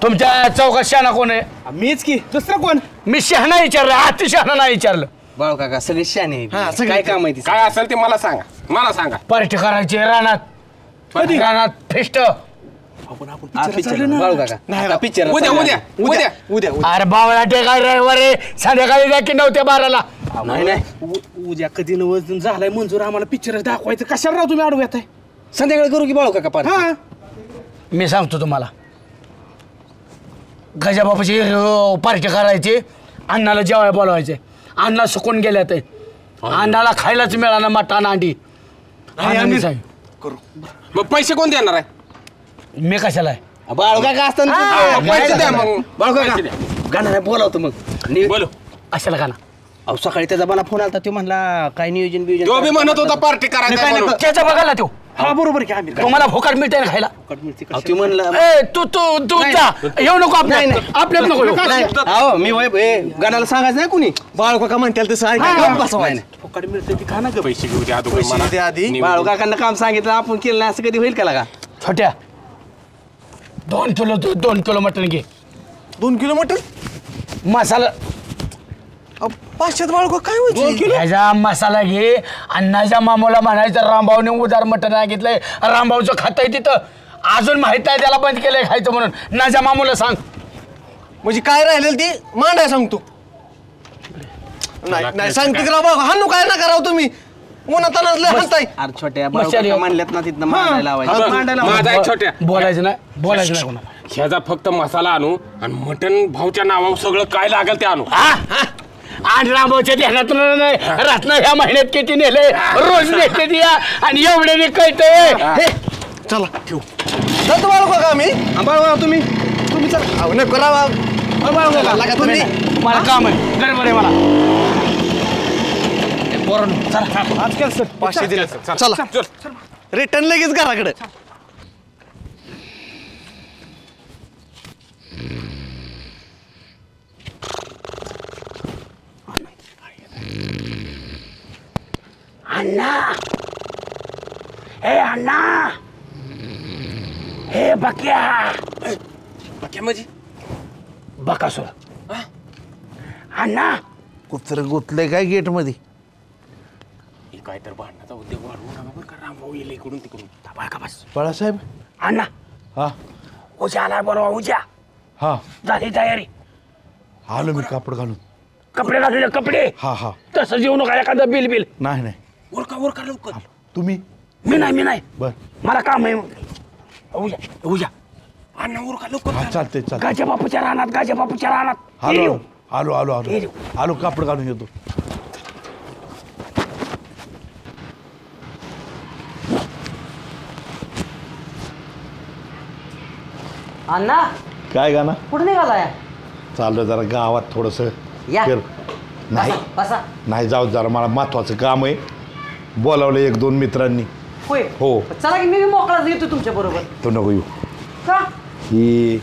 तुमच्या चौकात शहाणा कोण आहे मीच की दुसरं कोण मी शहाणा विचारलं अति शहाणा नाही विचारलं बाळू काका सगळे शहाणे काय काम माहिती काय असेल ते मला सांगा पार्टी करायची रानात रानात फेस्ट बाळू काका पिक्चर उद्या अरे बावळा टेका रविवार संध्याकाळी जा की 9 ते 12ला नाही उद्या कधी नवं झालाय मंजूर आम्हाला पिक्चर दाखवायचं कशाला राव तुम्ही अडवत आहे संध्याकाळी करू की बाळू काका पार्टी मी सांगतो तुम्हाला गजाबापाची पार्टी करायची अण्णाला जेवाय बोलवायचे अण्णा सुकून गेल्यात अण्णाला खायलाच मिळाला मटण अंडी करू मग पैसे कोण देणार आहे मी कशाला आहे बाळू काका असताना पैसे द्या मग बाळू काका गाणं बोलावतो मग बोलो अशाला गाणं अहो सकाळी त्याचा मला फोन आला तो म्हणला काय नियोजन बियोजन तो बी म्हणत होता पार्टी करायचं त्याचा बघाला तो हा बरोबर की आम्ही तुम्हाला भोकाट मिळते ना खायला तू म्हणलं तू जा येऊ नको आपल्यात नको हो मी गाण्याला सांगायचं नाही कुणी बाळू काका म्हणतील तसं फुकट मिळते ती खा ना ग पैसे घेऊ द्या आधी बाळू काकांना काम सांगितलं आपण केलं नाही असं कधी होईल का लागा छोट्या 2 किलो मटण घे 2 किलो मटण मसाला 500 बाळू काय होईल ह्याचा मसाला घे अण्णाच्या मामूला म्हणायचं रामभाऊने उदार मटण घेतलंय रामभाऊचं खातंय तिथं अजून माहित नाही त्याला बंद केलंय खायचं म्हणून नाच्या मामूला सांग म्हणजे काय राहिलेलं ती मांडाय सांगतो नाही सांगते राव बाबा हाणू काय नका राव तुम्ही अरे छोट्या मांडल्यात ना तिथं माझा छोट्या बोलायचं नाही कोणाला ह्याचा फक्त मसाला आणू आणि मटण भाऊच्या नावावर सगळं काय लागेल ते आणू आणि रामभाऊच्या ध्यानात नाही रात्र ह्या महिन्यात किती नेले रोज नेते द्या आणि एवढे कळतंय चला ठेवू जातो बाळू काका आम्ही बाळू तुम्ही चला नको राव तुम्ही मला काम आहे गडबड आहे मला आजकाल सर 500 दिले चला रिटर्न लगेच घराकडे अण्णा हे बक्या म्हणजे बकासूर अण्णा कुत्र गुतले काय गेट मध्ये काय तर भांडणाचा उद्योग वाढवू नका बरं का रामभाऊ येईल इकडून तिकडून का बस बाळासाहेब अण्णा हा उद्या आलाय बोलवा उद्या हा झाली तयारी आलो मी कापड घालून कपडे घातले कपडे हा तसं जेवू नका एखादं बिल नाही ओरका लवकर तुम्ही मी नाही बर मला काम आहे उद्या अण्णा ओरका लवकर चालते गाच्या बापूच्या रानात आलो कापड घालून येतो अण्णा काय गाणं कुठे निघालाय चाललं जरा गावात थोडस या नाही बसा नाही जाऊ जरा मला महत्वाचं काम आहे बोलावलं 1-2 मित्रांनी होय हो चला की मी मोकळा येतो तुमच्या बरोबर तो नको येऊ ही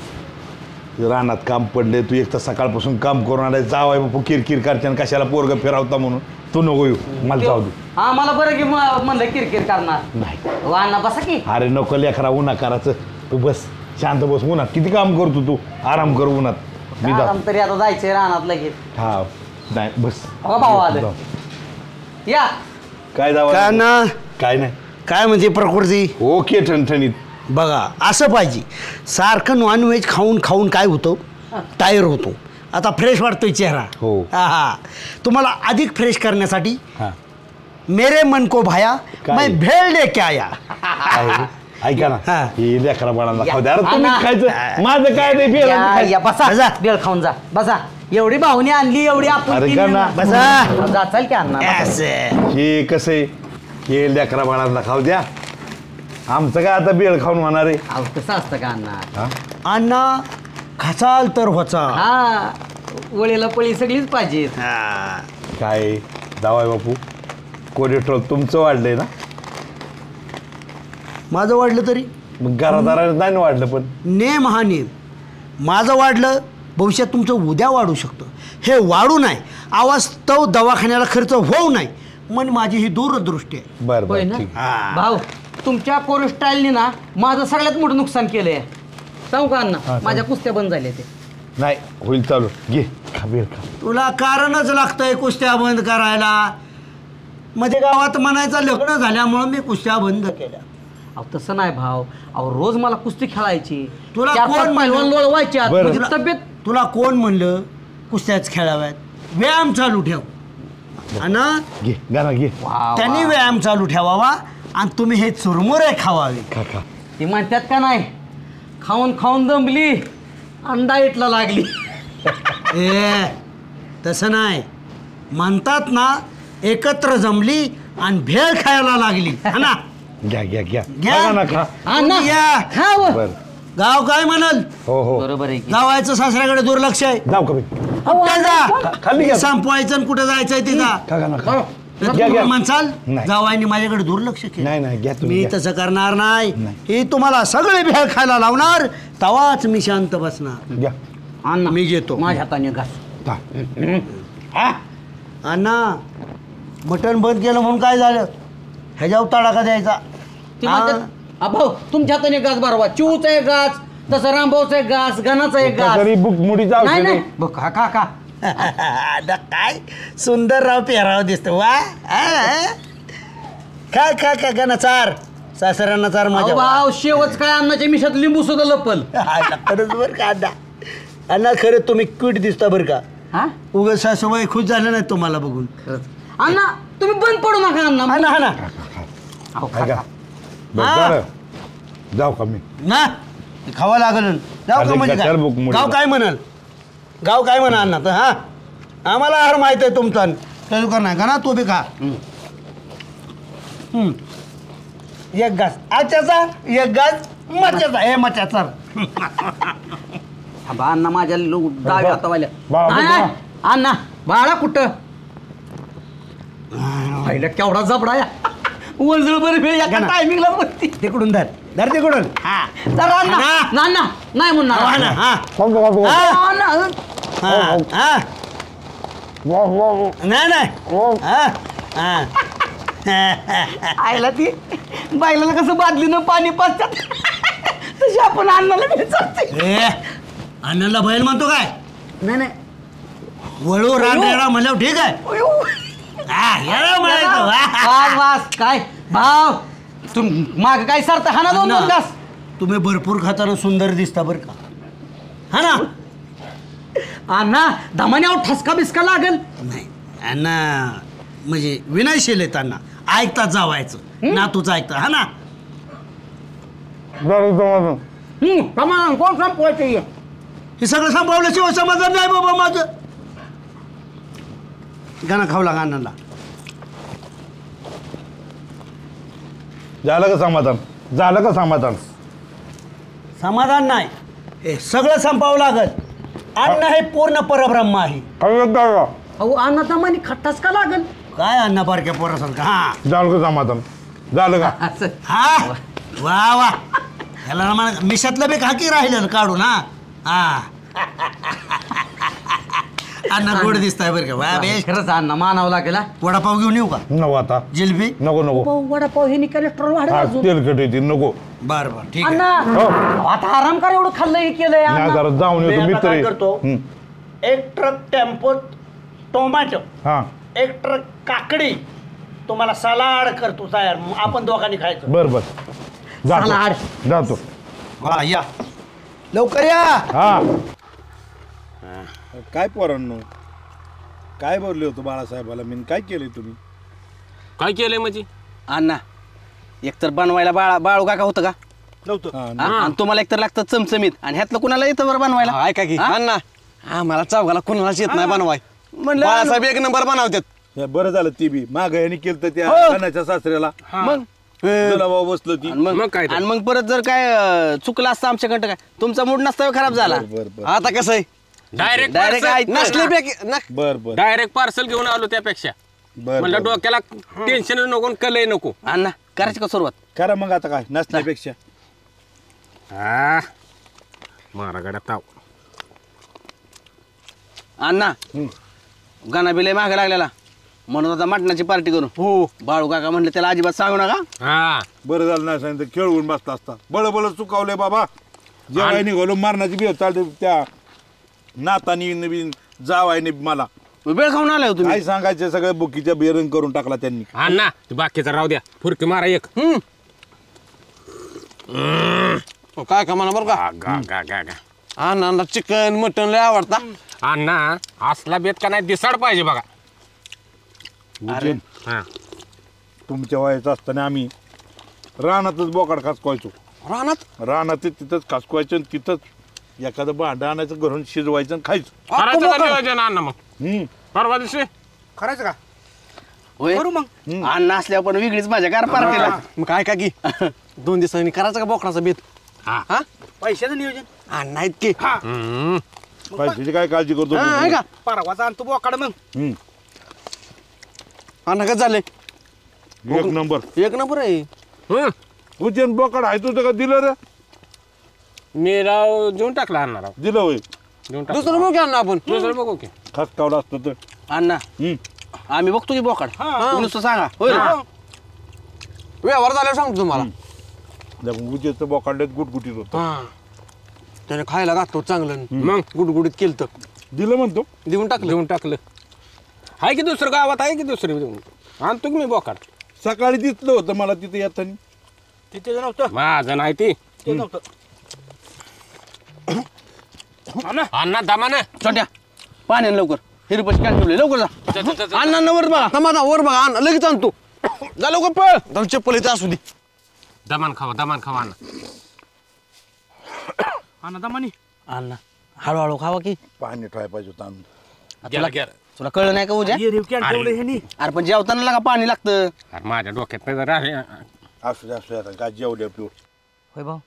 रानात काम पडले, तू एक तर सकाळपासून काम करून आलाय, जावाय बापू किरकिर करते कशाला पोरग फिरावता म्हणून तू नको येऊ, मला जाऊ दे. हा मला बरं की म्हणलं किरकिर करणार नाही. अण्णा बसा की. अरे नको लेकरा उन्हा करायचं, तू बस शांत बस. उन्हात किती काम करतो तू, आराम कर उन्हात. मी आराम तरी आता जायचंय रानात लगेच. हा नाही बस. भाऊ आलं या. काय जावं का ना काय नाही. काय म्हणजे प्रकृती ओके ठणठणीत. बघा असं पाहिजे. सारखं नॉनव्हेज खाऊन खाऊन काय होतं, टायर होतो. आता फ्रेश वाटतोय चेहरा. हो. हा तुम्हाला अधिक फ्रेश करण्यासाठी मेरे मन को भाया मैं भेळ लेके आया. ऐका ना, ही लेकरा बाळांना खाऊ द्या. अरे तुम्ही खायचं, माझं काय नाही. बसा बेळ खाऊन जा. बसा. एवढी भावनी आणली, एवढी आपण बसा. चाल की अण्णा. हे कसं आहे, हे लेकरा बाळांना खाऊ द्या. आमचं काय आता बेळ खाऊन होणार आहे. कसं असतं का अण्णा? अण्णा खाचाल तर व्हाचा. हा वळीला पळी सगळीच पाहिजे. काय जावाय बापू, कोलेस्ट्रॉल तुमचं वाढलंय ना? माझं वाढलं तरी मग घरादाराने नाही वाढलं. पण नेम हा नेम. माझं वाढलं, भविष्यात तुमचं उद्या वाढू शकतं. हे वाढू नये, अवास्तव दवाखान्याला खर्च होऊ नये, मन माझी ही दूरदृष्टी आहे. बरं भाऊ तुमच्या कोलेस्ट्रॉलने ना माझं सगळ्यात मोठं नुकसान केलंय. सांगू का अण्णा, माझ्या कुस्त्या बंद झाल्या. ते नाही होईल चालू. घे खा बेळ खा. तुला कारणच लागतंय कुस्त्या बंद करायला. मध्ये गावात म्हणायचं लग्न झाल्यामुळं मी कुस्त्या बंद केल्या. अहो तसं नाही भाऊ. अहो रोज मला कुस्ती खेळायची. तुला कोण म्हणलं? तब्येत तुला कोण म्हणलं कुस्त्याच खेळाव्यात? व्यायाम चालू ठेव. घे गाणं घे. त्यांनी व्यायाम चालू ठेवावा आणि तुम्ही हे चुरमुरे खावावे. खा खा. ती म्हणतात का नाही, खाऊन खाऊन दमली अंडा इटला लागली. ए तसं नाही म्हणतात ना, एकत्र जमली आणि भेळ खायला लागली. हा ना. घ्या घ्या घ्या घ्या खा. गाव काय म्हणाल? हो हो बरोबर आहे. जावायचं सासऱ्याकडे दुर्लक्ष आहे. जाऊ कमी. कुठे जा संपवायचं आणि कुठे जायचंय तिथं म्हणसाल जावायनी माझ्याकडे दुर्लक्ष केलं. नाही घ्या मी तसं करणार नाही. ही तुम्हाला सगळे भेळ खायला लावणार, तवाच मी शांत बसणार. घ्या अण्णा मी घेतो. माझ्या हाताने घास. अण्णा मटण बंद केलं म्हणून काय झालं? ह्याच्यावर तडाखा द्यायचा. भाऊ तुमच्या हाताने घास बरोबर. चिवचा एक घास, तसं रामभाऊचा एक घास, गणाचा एक घास. नाही खा खा खा. काय सुंदर राव पेराव दिसतो. वा काय काय काय गणा चार सासऱ्यांना चार. माझ्या भाऊ शेवच काय अन्नाच्या मिशात लिंबू सुद्धा लपल. खरंच बरं का अण्णा. अण्णा खरंच तुम्ही क्विट दिसता बरं का. उगाच सासूबाई खुश झालं नाही तुम्हाला बघून. अण्णा तुम्ही बंद पडू नका अण्णा. हा ना जाऊ का मी ना खावा लागल. जाऊ का म्हणजे गाव काय म्हणाल? गाव काय म्हणा अण्णा? तर हा आम्हाला आहार माहित आहे तुमचा. चालू कर नाही का ना, तू बी खा. एक घास आच्याचा, एक घास मच्याचा. हे मच्याचा अण्णा माझ्या डाव्या हातावाल्या. अण्णा बाळा कुठं पहिला केवढा जबडा या वंजळ बरं भेळ या टायमिंगला बघती. तिकडून धर धर तिकडून. हा नाही म्हणणार. आईला ती बायला कसं बादलीनं पाणी पाजतात तशी आपण अण्णाला अण्णाला बैल म्हणतो काय? नाही वळू रानरेडा म्हणल्यावर ठीक आहे. काय भाव तुम माग काय सरता हा ना दोन घास. तुम्ही भरपूर खाताना सुंदर दिसता बरं का. हा ना अण्णा धमान्यावर ठसका बिस्का लागल. नाही अण्णा म्हणजे विनयशील आहेत अण्णा. ऐकतात जावायचं, नातूच ऐकतं. हा ना कोण संपवायचं हे सगळं सांभाळल्याशिवाय समाधान नाही बाबा माझं. गाणं खाऊ लागा अण्णाला. झालं का समाधान? झालं का समाधान? समाधान नाही, हे सगळं संपावं लागत. अन्न हे पूर्ण परब्रह्म आहे. अहो अण्णा दमानी खट्टाच का लागल? काय अण्णा बारक्या पोरासारखं. हा झालं का समाधान? झालं का? हा वा वा ह्याला म्हणा मिशातलं बी खाकी राहिलं काढून हा अण्णा गोड दिसताय बरं का वा बेश. खरंच अण्णा मानावं लागेल हा. वडापाव घेऊन येऊ का? नको आता जिलबी नको नको वडापाव हे कलेक्टर हा वाढेल तेलकट येते नको. बरं बरं ठीक आहे. अण्णा आता आराम कर एवढं खाल्लंय केलंय नाही अण्णा. जरा जाऊन मी येतो आता मित्र काय आहे. करतो? हम्म. एक ट्रक टेम्पो टोमॅटो हा एक ट्रक काकडी तुम्हाला सलाड करतो तयार आपण दोघांनी खायचं. बर बर सलाड. जातो हा या लवकर या. हा काय पोरांनो काय बोलले होतो बाळासाहेबाला मी काय केलंय तुम्ही? काय केलंय म्हणजे? अण्णा एकतर बनवायला बाळू काका होतं का नव्हतं. आणि तुम्हाला एकतर लागतं चमचमीत आणि ह्यातलं कुणाला येतं बरं बनवायला? ऐका की अण्णा आम्हाला चौघाला कोणालाच येत नाही बनवाय. म्हणलं बाळासाहेब एक नंबर बनवतात. बरं झालं ती बी माग यांनी केलं तर त्या कानाच्या सासऱ्याला मग भाऊ बसलो ती आणि मग परत जर काय चुकलं असतं आमच्याकडं काय तुमचा मूड नसता खराब झाला. आता कसं आहे डायरेक्ट नसल्यापैकी बर बर डायरेक्ट पार्सल घेऊन आलो त्यापेक्षा बर म्हणलं डोक्याला टेन्शन नको कलय नको. अण्णा करायची का सुरुवात? करा मग आता काय नसण्यापेक्षा. मारा गाड्या ताव अण्णा गाणा बिलय मागे लागलेला म्हणून आता मटणाची पार्टी करू. हो बाळू काका म्हणलं त्याला अजिबात सांगू नका. बरं झालं नाही सांगितलं खेळवून बसला असता. बळ चुकावले बाबा जेव्हा निघालो मारण्याची बी चालते त्या नातानी नवीन जावायने मला वेळ खाऊन आलाय तुम्ही. काय सांगायचं सगळं बुकीच्या बेरंग करून टाकला त्यांनी. अण्णा बाकीचा राहू द्या फुरकी मारा एक. काय का म्हणा बरं का अण्णा चिकन मटन लय आवडता. अण्णा असला बेत का नाही दिसाड पाहिजे बघा. उज्जैन तुमच्या वयाचं असताना आम्ही रानातच बोकाड खासकवायचो. रानात तिथंच खासकवायचं आणि तिथंच एखादं भांडं आणायचं घरून शिजवायचं आणि खायचं. करायचं का नियोजन अण्णा मग परवा दिवशी करायचं का? करू मग अण्णा असल्यावर पण वेगळीच माझ्या कार पार्टीला. मग काय का की 2 दिवसांनी करायचं का बोकडाचा बेत? हा पैशाचं नियोजन अण्णा आहेत की पैशाची काय काळजी करतो आहे का परवाचा आणतो बोकाड मग. अण्णा कसं झाले? एक नंबर आहे. उज्जैन बोकाड आहे तुझं का दिलं रे? मी राव देऊन टाकला अण्णा राव दिलं होय. दुसरं बघू अण्णा आपण दुसरं बघू की खास कावला असतं तर अण्णा आम्ही बघतो की बोकाड तुम्ही नुसतं सांगा. होय व्यवहार झाल्यावर सांगतो तुम्हाला. उज्जैनचं बोकाड गुटगुटीत होतं. त्याने खायला घातलो चांगलं मग गुडगुडीत केलं दिलं म्हणतो. देऊन टाकलं आहे की दुसरं गावात आहे की दुसरं आणतो की मी बोकाड. सकाळी दिसलं होतं मला तिथे येताना. तिथे नव्हतं माझं नाही ती नव्हतं. अण्णा दमानं छोट्या पाण्यानं लवकर हिरपशी काय ठेवले लवकर जा. अण्णा वर बघा वर बघा अण्णा लगेच आणतो. जा लवकर पळ जाऊ चप्पल इथं असू दे. दमान खावा अण्णा. अण्णा दमानी अण्णा हळूहळू खावा की पाणी ठेवायला पाहिजे होतं गेला तुला कळलं नाही का उद्या? ठेवलं ह्यानी. अरे पण जेवताना लागा पाणी लागतं. अरे माझ्या डोक्यात नाही जरा असू दे आता काय जेवढे पिऊ. होय भाऊ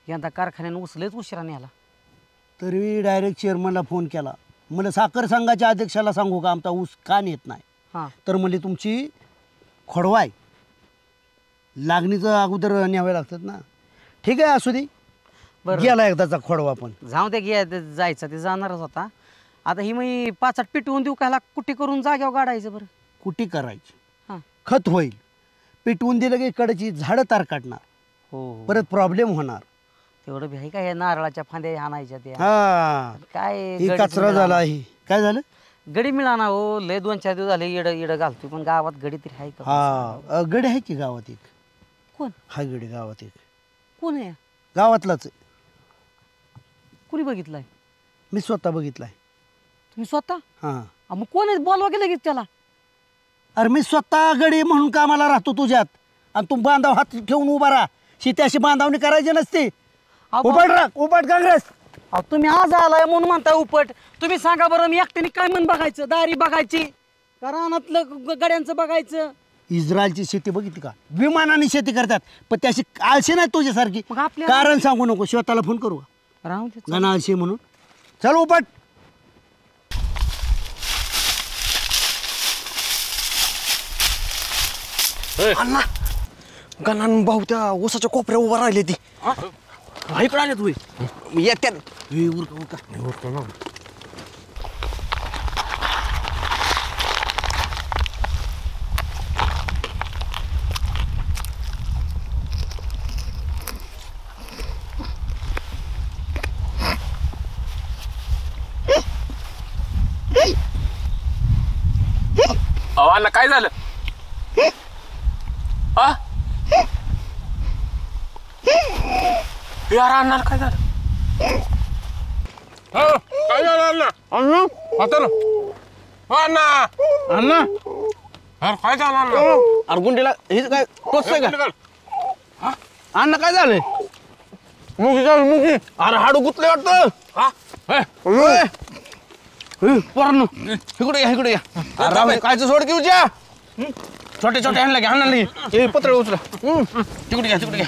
यंदा कारखान्यानं उचलच उशिरा नेला. तरी डायरेक्ट चेअरमनला फोन केला. मला साखर संघाच्या अध्यक्षाला सांगू का आमचा ऊस का नेत नाही? तर म्हणजे तुमची खोडवाय लागणीचं अगोदर न्यावे लागतात ना. ठीक आहे असू दे गेला एकदाचा खोडवा पण जाऊ दे जायचं ते जाणारच होता. आता ही मी 5-8 पिटवून देऊ का कुठे करून जाग्यावर गाडायचं बरं? कुटी करायची खत होईल. पिटवून दिलं की कडची झाडं तार काढणार. हो परत प्रॉब्लेम होणार. तेवढं बी आहे का? नारळाच्या फांद्या हाणायच्या त्या काय कचरा झाला. ही काय झालं? गडी मिळाना हो. लय 2-4 दिवस झाले इड घालतोय पण गावात गडी तरी आहे का? गडी आहे की गावात एक. कोण हा गडी गावात एक? कोण आहे? गावातलाच. कुणी बघितलाय? मी स्वतः बघितलाय. तुम्ही स्वतः? हा मग कोण आहे? बोलवा गेलं की त्याला. अरे मी स्वतः गडी म्हणून कामाला राहतो तुझ्यात आणि तू बांधाव हात ठेवून उभा राहा. अशी बांधावणी करायची नसते. उपट राख उपट काँग्रेस. तुम्ही आज आलाय म्हणून म्हणताय उपट. तुम्ही सांगा बरं मी एकट्याने काय म्हणून बघायचं? दारी बघायची का रानातलं गड्यांचं बघायचं? इस्रायलची शेती बघितली का? विमानाने शेती करतात पण त्याशी आळशी नाही तुझ्यासारखी. कारण सांगू नको. स्वतःला फोन करू का राहू दे गाणं आळशी म्हणून? चल उपट. अण्णा गणान भाऊ त्या ऊसाच्या कोपऱ्या उभा राहिली ती इकडे आले तू येत्यात अण्णा काय झालं यार अण्णा काय झालं काय झालं अण्णा अण्णा आता ना अण्णा अण्णा अरे काय झालं अण्णा अरे गुंडीला हेच काय टोचतंय का अण्णा काय झालंय मुगी झालं मुगी अरे हाडू गुतले वाटतं पोरांनो इकडे या अरे कायचं सोड की उच्या छोटे छोटे आणला घ्या आणला हे पत्र उचला तिकडे घ्या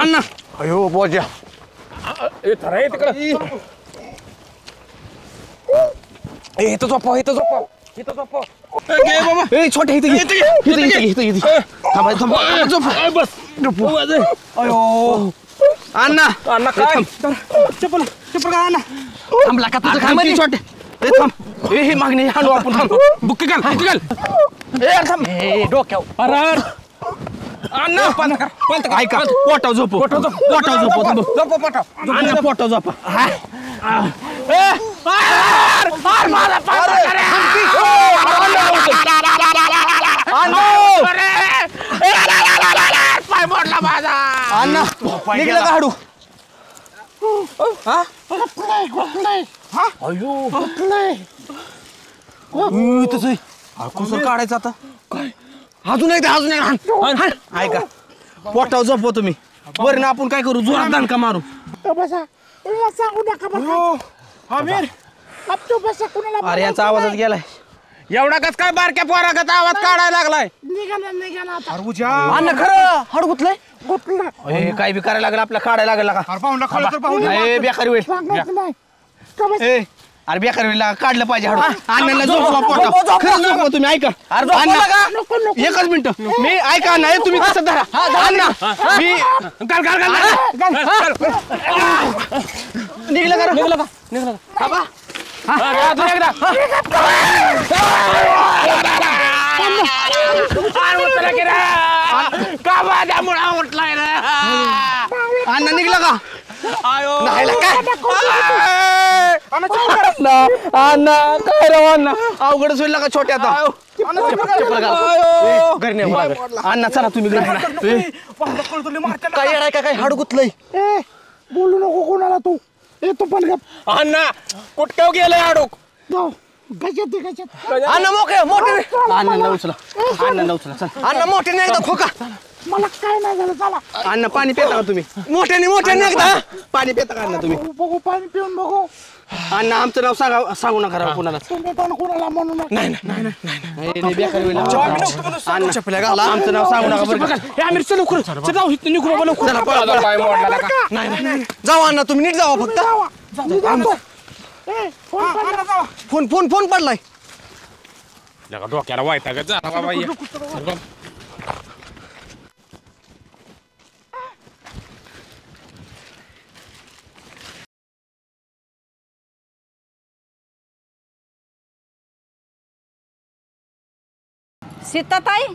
अण्णा अयो बोजा इथं झोपा छोटे अयो अण्णा अण्णा काय चप्पल का अण्णा थांबला का तुझं काम छोटे थांब हे मागणी हाणू आपण थांब बुक्की घाल डोक्यावर अरे अण्णा पंत ऐका पोटाव झोपो अण्णा पोटाव झोपा पाय मोडला माझा अण्णा निघलं का हाडू कुसर काढायचं आता काय अजून ऐका पोटाव झोपो तुम्ही बरं ना आपण काय करू जोरात दणका मारू अरे याचा आवाजच गेलाय एवढा कस काय बारक्या पोरागत आवाज काढायला लागलाय अण्णा खरं हाड गुतलंय काय बी करायला लागलं आपल्या काढायला लागला बेकारी वेळ अरे बेकारी वेळेला काढलं पाहिजे हाडू अण्णाला झोपवा खरं झोपवा तुम्ही ऐका एकच मिनिट मी ऐका नाही तुम्ही कसं धरा अण्णा मी निघलं का अण्णा निघला का अण्णा काय राव अण्णा अवघडच होईल का छोट्या आता अण्णा चला तुम्ही काय येणार काय हाड गुतलंय बोलू नको कोणाला तू येतो पण अण्णा कुठं गेलंय आडोक अण्णा मोठे अण्णा उचला चल अण्णा मोठे नाही एकदा खोका मला काय नाही झालं चला अण्णा पाणी पिता का तुम्ही मोठ्याने एकदा पाणी पिता का अण्णा तुम्ही बघू पाणी पिऊन बघू अण्णा आमचं नाव सांगू नका राव कुणाला कोणाला म्हणू नाही आमचं नाव सांगू नका जाऊ अण्णा तुम्ही नीट जावा फक्त फोन पडलाय डोक्याला वायता जा बाबा सीताताई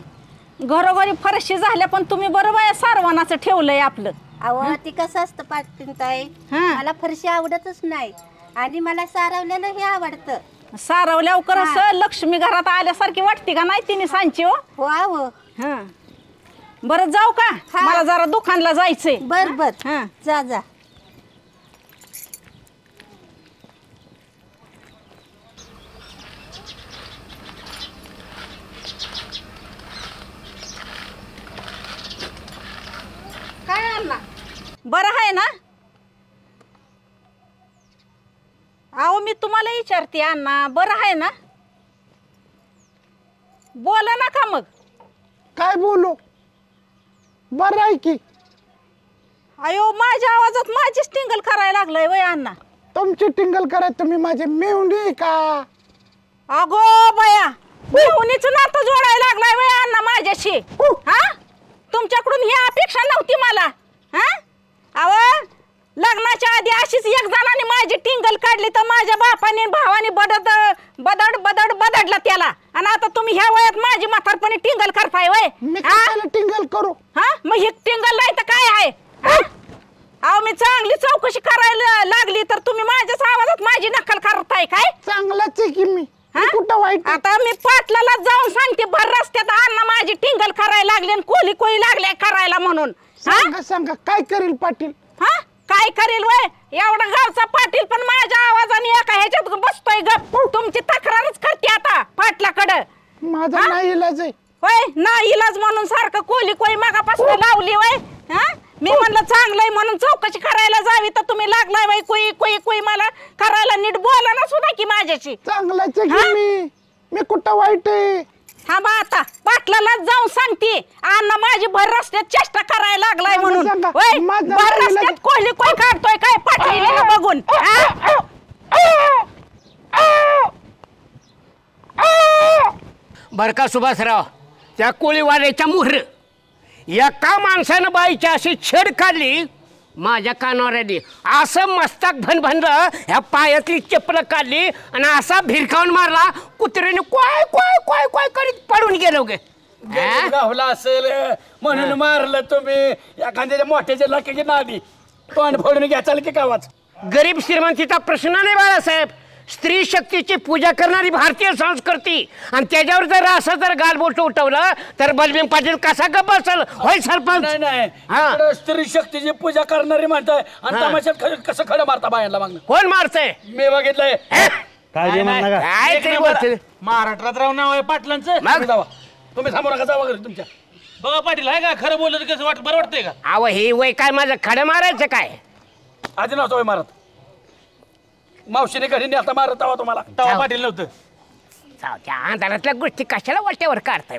घरोघरी फरशी झाल्या पण तुम्ही बरोबर सारवणाचं ठेवलंय आपलं अहो ती कसं असतं पाटीलताई मला फरशी आवडतच नाही आणि मला सारवलेलं हे आवडतं सारवल्यावर असं लक्ष्मी घरात आल्यासारखी वाटते का नाही तिने सांची हो आहो बरं जाऊ का मला जरा दुकानला जायचंय बर जा काय आणला बरं आहे ना अहो मी तुम्हाला विचारते अण्णा बरं आहे ना बोला ना का मग काय बोलू बरं आहे की अयो माझ्या आवाजात माझीच टिंगल करायला लागलाय वय अण्णा तुमची टिंगल कराय तुम्ही माझे मेहुंडी का अगो बया मेहुणीच नातं जोडायला लागलाय वय अण्णा माझ्याशी हा तुमच्याकडून ही अपेक्षा नव्हती मला. हा अव लग्नाच्या आधी अशीच एक जणाने माझी टिंगल काढली तर माझ्या बापाने भावाने बदडला त्याला. आणि आता तुम्ही ह्या वयात माझी म्हातारपणी टिंगल करताय वय. टिंगल करू हा मग ही टिंगल नाही तर काय आहे. अहो मी चांगली चौकशी करायला लागली तर तुम्ही माझ्याच आवाजात माझी नक्कल करताय काय. चांगलाच आहे की मी कुठं वाईट. आता मी पाटलाला जाऊन सांगते भर रस्त्यात अण्णा माझी टिंगल करायला लागली आणि कोली कोली लागले करायला म्हणून. सांगा काय करेल पाटील. हा काय करेल वय एवढा गावचा पाटील पण माझ्या आवाजाने एका ह्याच्यात बसतोय गप. तुमची तक्रारच करते आता पाटलाकडे. माझा नाही इलाज आहे. होय नाही इलाज म्हणून सारखं कोली कोली मागापासून लावली वय. हा मी म्हणलं चांगलंय म्हणून चौकशी करायला जावी तर तुम्ही लागलाय बाई कुई कुई कुई मला करायला. नीट बोला ना सुद्धा की माझ्याशी. चांगलाच आहे मी कुठं वाईट आहे. थांबा आता पाटलाला जाऊन सांगते अण्णा माझी भर रस्त्यात चेष्टा करायला लागलाय म्हणून. होय भर रस्त्यात कोली कोई काढतोय काय पाटील बघून. बर का सुभाषराव त्या कोळीवाड्याच्या मोहर एका माणसानं बाईची अशी छेड काढली माझ्या कानावर आली. असं मस्तक भनभनलं ह्या पायातली चप्पल काढली आणि असा भिरकावून मारला कुत्र्याने क्वाय क्वाय क्वाय क्वाय करीत पडून गेलो गे. गावला असेल म्हणून मारलं तुम्ही एखाद्याच्या मोठ्याच्या लाकीची नादी तोंड फोडून घ्या चाल की गावात. गरीब श्रीमंतीचा प्रश्न नाही बाळासाहेब. स्त्री शक्तीची पूजा करणारी भारतीय संस्कृती आणि त्याच्यावर जर असं जर गालबोट उठवलं तर बलबीन पाटील कसा गप्प असेल. होय सरपंच. नाही स्त्री शक्तीची पूजा करणारी म्हणताय आणि तमाशात कसं खडं मारता बायांना मागणं. कोण मारतंय मी बघितलंय. काय तरी बोलतोय. महाराष्ट्रात राव नाव आहे पाटलांचं. जावा तुम्ही थांबू नका जावा घरी तुमच्या. बघा पाटील आहे का खरं बोललं कसं बरं वाटतंय का. अहो हे वय काय माझं खडं मारायचं काय. आधी नव्हतं मारत. मावशीने घरी आता मारत आवा तुम्हाला. तवा पाटील नव्हतं. त्या अंधारातल्या गोष्टी कशाला वाट्यावर काढताय.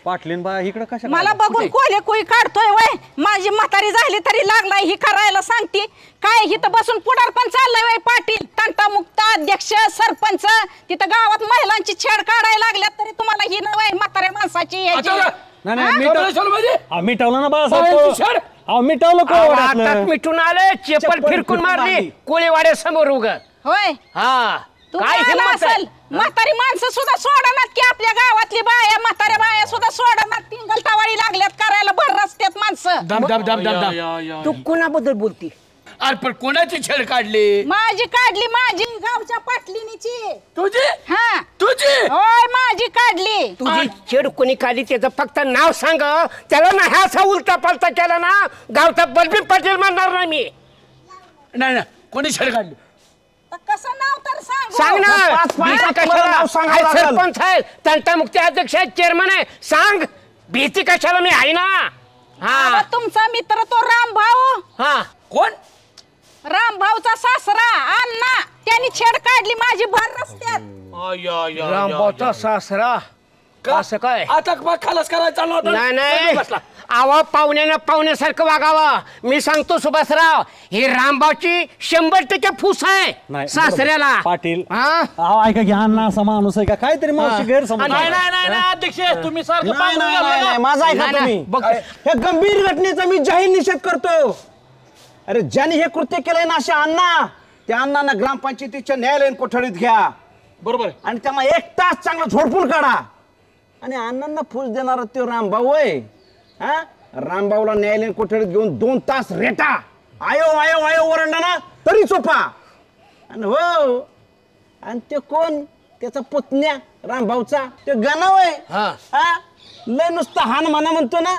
पाटलीन बा इकडे कशा मला बघून कोले कोई काढतोय वय. माझी म्हातारी झाली तरी लागलाय ही करायला सांगते काय. इथं बसून पुढार पण चाललाय वय पाटील. तंटामुक्त अध्यक्ष सरपंच तिथं गावात महिलांची छेड काढायला लागल्यात तरी तुम्हाला ही नवय म्हाताऱ्या माणसाची मिटवलं ना बाळासाहेब. हातात मिटून आले चेपल फिरकून मारली कोळीवाड्या समोर उग. होय हा काय असेल. म्हातारी माणसं सुद्धा सोडणार की आपल्या गावातली बाया म्हाताऱ्या बाया सुद्धा सोडणार. टिंगल टावाळी लागल्यात करायला भर रस्त्यात माणसं. दम दम दम दम दम. तू कोणाबद्दल बोलती. अरे पण कोणाची छेड काढली. माझी काढली माझी गावच्या पाटलीनीची. तुझी. हा तुझी. होय माझी काढली. तुझी छेड कोणी काढली त्याचं फक्त नाव सांग. त्याला ना ह्या असा उलटा पालता केला ना गावचा बलबीन पाटील म्हणणार नाही मी. नाही ना कोणी छेड काढली. कसं नाव तर सांग ना. सरपंच आहे तंटामुक्ती अध्यक्ष आहे चेअरमन आहे सांग. भीती कशाला मी आहे ना. हा तुमचा मित्र तो रामभाऊ. हा कोण. रामभाऊचा सासरा अण्णा त्यांनी छेड काढली माझी भर रस्त्यात. रामभाऊचा सासरा असं काय आता खलास करायला चालू होता. नाही आवा पाहुण्यानं पाहुण्यासारखं वागावं. मी सांगतो सुभाषराव ही रामभाऊची 100% फूस आहे सासऱ्याला. पाटील ऐका की अण्णा असा माणूस आहे का काहीतरी मावशी गैरसमज. नाही अध्यक्ष तुम्ही माझा ऐका तुम्ही. या गंभीर घटनेचा मी जाहीर निषेध करतो. अरे ज्याने हे कृत्य केलंय ना अशा अण्णा त्या अण्णांना ग्रामपंचायतीच्या न्यायालयीन कोठडीत घ्या. बरोबर. आणि त्यांना 1 तास चांगला झोडपून काढा. आणि अण्णांना फूस देणारा तो रामभाऊ आहे. हा रामभाऊला न्यायालयीन कोठडीत घेऊन 2 तास रेटा. आयो आयो आयो ओरडा ना तरी चोपा. आणि हो आणि ते कोण त्याचा पुतण्या रामभाऊचा ते गणाव आहे. हा लय नुसतं हान म्हणा म्हणतो ना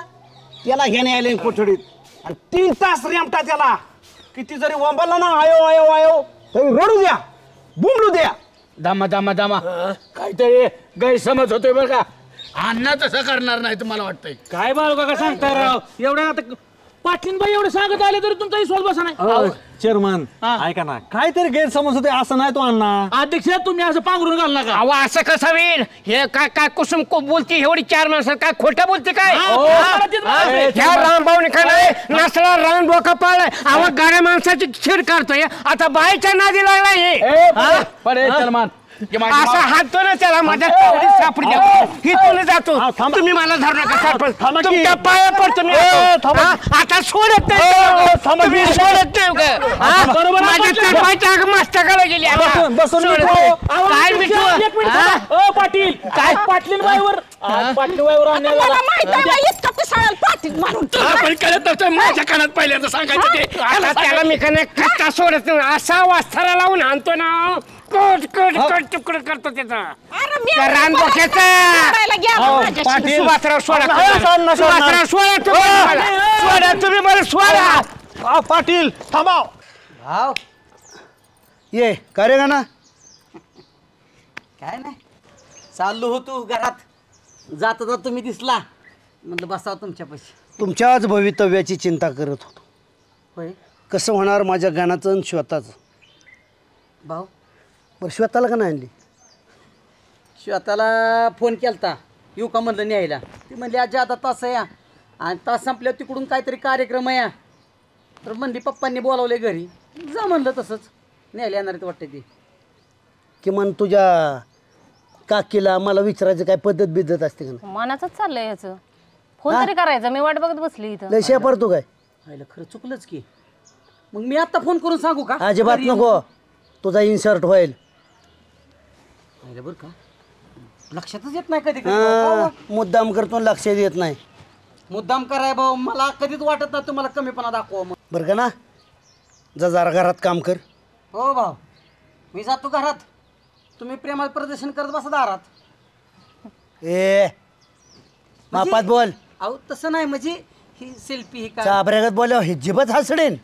त्याला घ्या न्यायालयीन कोठडीत. आणि 3 तास रेमटा त्याला. किती जरी वंबला ना आयो आयो आयो तरी रडू द्या बुमलू द्या. दामा दामा दामा काहीतरी गैरसमज होतोय बरं का. अण्णा तसं करणार नाही तुम्हाला वाटतंय. काय बाळू का सांगता राव एवढ्या आता पाटील बाई एवढे सांगत आले तरी तुमचा विश्वास बसा नाही. चेअरमन ऐका ना काहीतरी गैरसमज होते असं नाही तो अण्णा. अध्यक्ष तुम्ही असं पांघरून घाल नका. अहो असं कसं होईल. हे काय काय कुसुम बोलती एवढी 4 माणसं काय खोटं बोलते काय. ह्या रामभाऊने काय नाही नसला राम डोका पाळलाय. अहो गाड्या माणसाची छेड काढतोय आता बाईच्या नादी लागलाय. पण सलमान असा हाततो ना त्याला माझ्या तावडीत सापडी द्या. इथून जातो. तुम्ही मला धरू नका सरपंच. तुमच्या पाया पडतो मी. आता सोडत नाही. तुम्ही सोडत नाही का? माझ्या सरपंच मस्तकाला गेली. काय मिठू? पाटील काय पाटील बाईवर पाटील माझ्या कानात पहिल्यांदा सांगायचं ते. त्याला मी का नाही कट्टा सोडत नाही. असा वास्थाला लावून आणतो ना. कट कट कट तुकडं करतो त्याचा. रान सुभाषराव सोडा. सुभाषराव सोडा. तुम्ही मला सोडा. पाटील थांबाव. भाव ये का रे गाणं? काय नाही चाललो होतो घरात जाता जाता तुम्ही दिसला म्हटलं बसावं तुमच्यापाशी. तुमच्याच भवितव्याची चिंता करत होतो. होय कसं होणार माझ्या गाण्याचं आणि श्वेताचं. भाऊ बरं श्वेताला का नाही आणली? श्वेताला फोन केलता येऊ का म्हणलं न्यायला. ती म्हणली आज आता तास या आणि तास संपल्यावर तिकडून काहीतरी कार्यक्रम आहे तर म्हणली पप्पांनी बोलावले घरी. जा म्हणलं तसंच न्यायला येणार आहेत वाटतं ती. किमान तुझ्या काकीला मला विचारायचं काय पद्धत बिद्धत असते का? मनाचंच चाललंय याचं. फोन तरी करायचा. मी वाट बघत बसली इथं. लय शेपरतो काय? आईला खरं चुकलंच की. मग मी आता फोन करून सांगू का? अजिबात नको. तुझा इन्सर्ट होईल. बरं का लक्षातच येत नाही कधी कधी. मुद्दाम करतो लक्षात येत नाही. मुद्दाम कराय भाऊ मला कधीच वाटत नाही तुम्हाला कमीपणा दाखवा. मग बरं का ना जा जरा घरात काम कर. हो भाऊ मी जातो घरात. तुम्ही प्रेमात प्रदर्शन करत बसा दारात. ए मापात बोल. अहो तसं नाही म्हणजे ही सेल्फी ही काय चाबऱ्यागत बोल. हे जिबत हसडेन.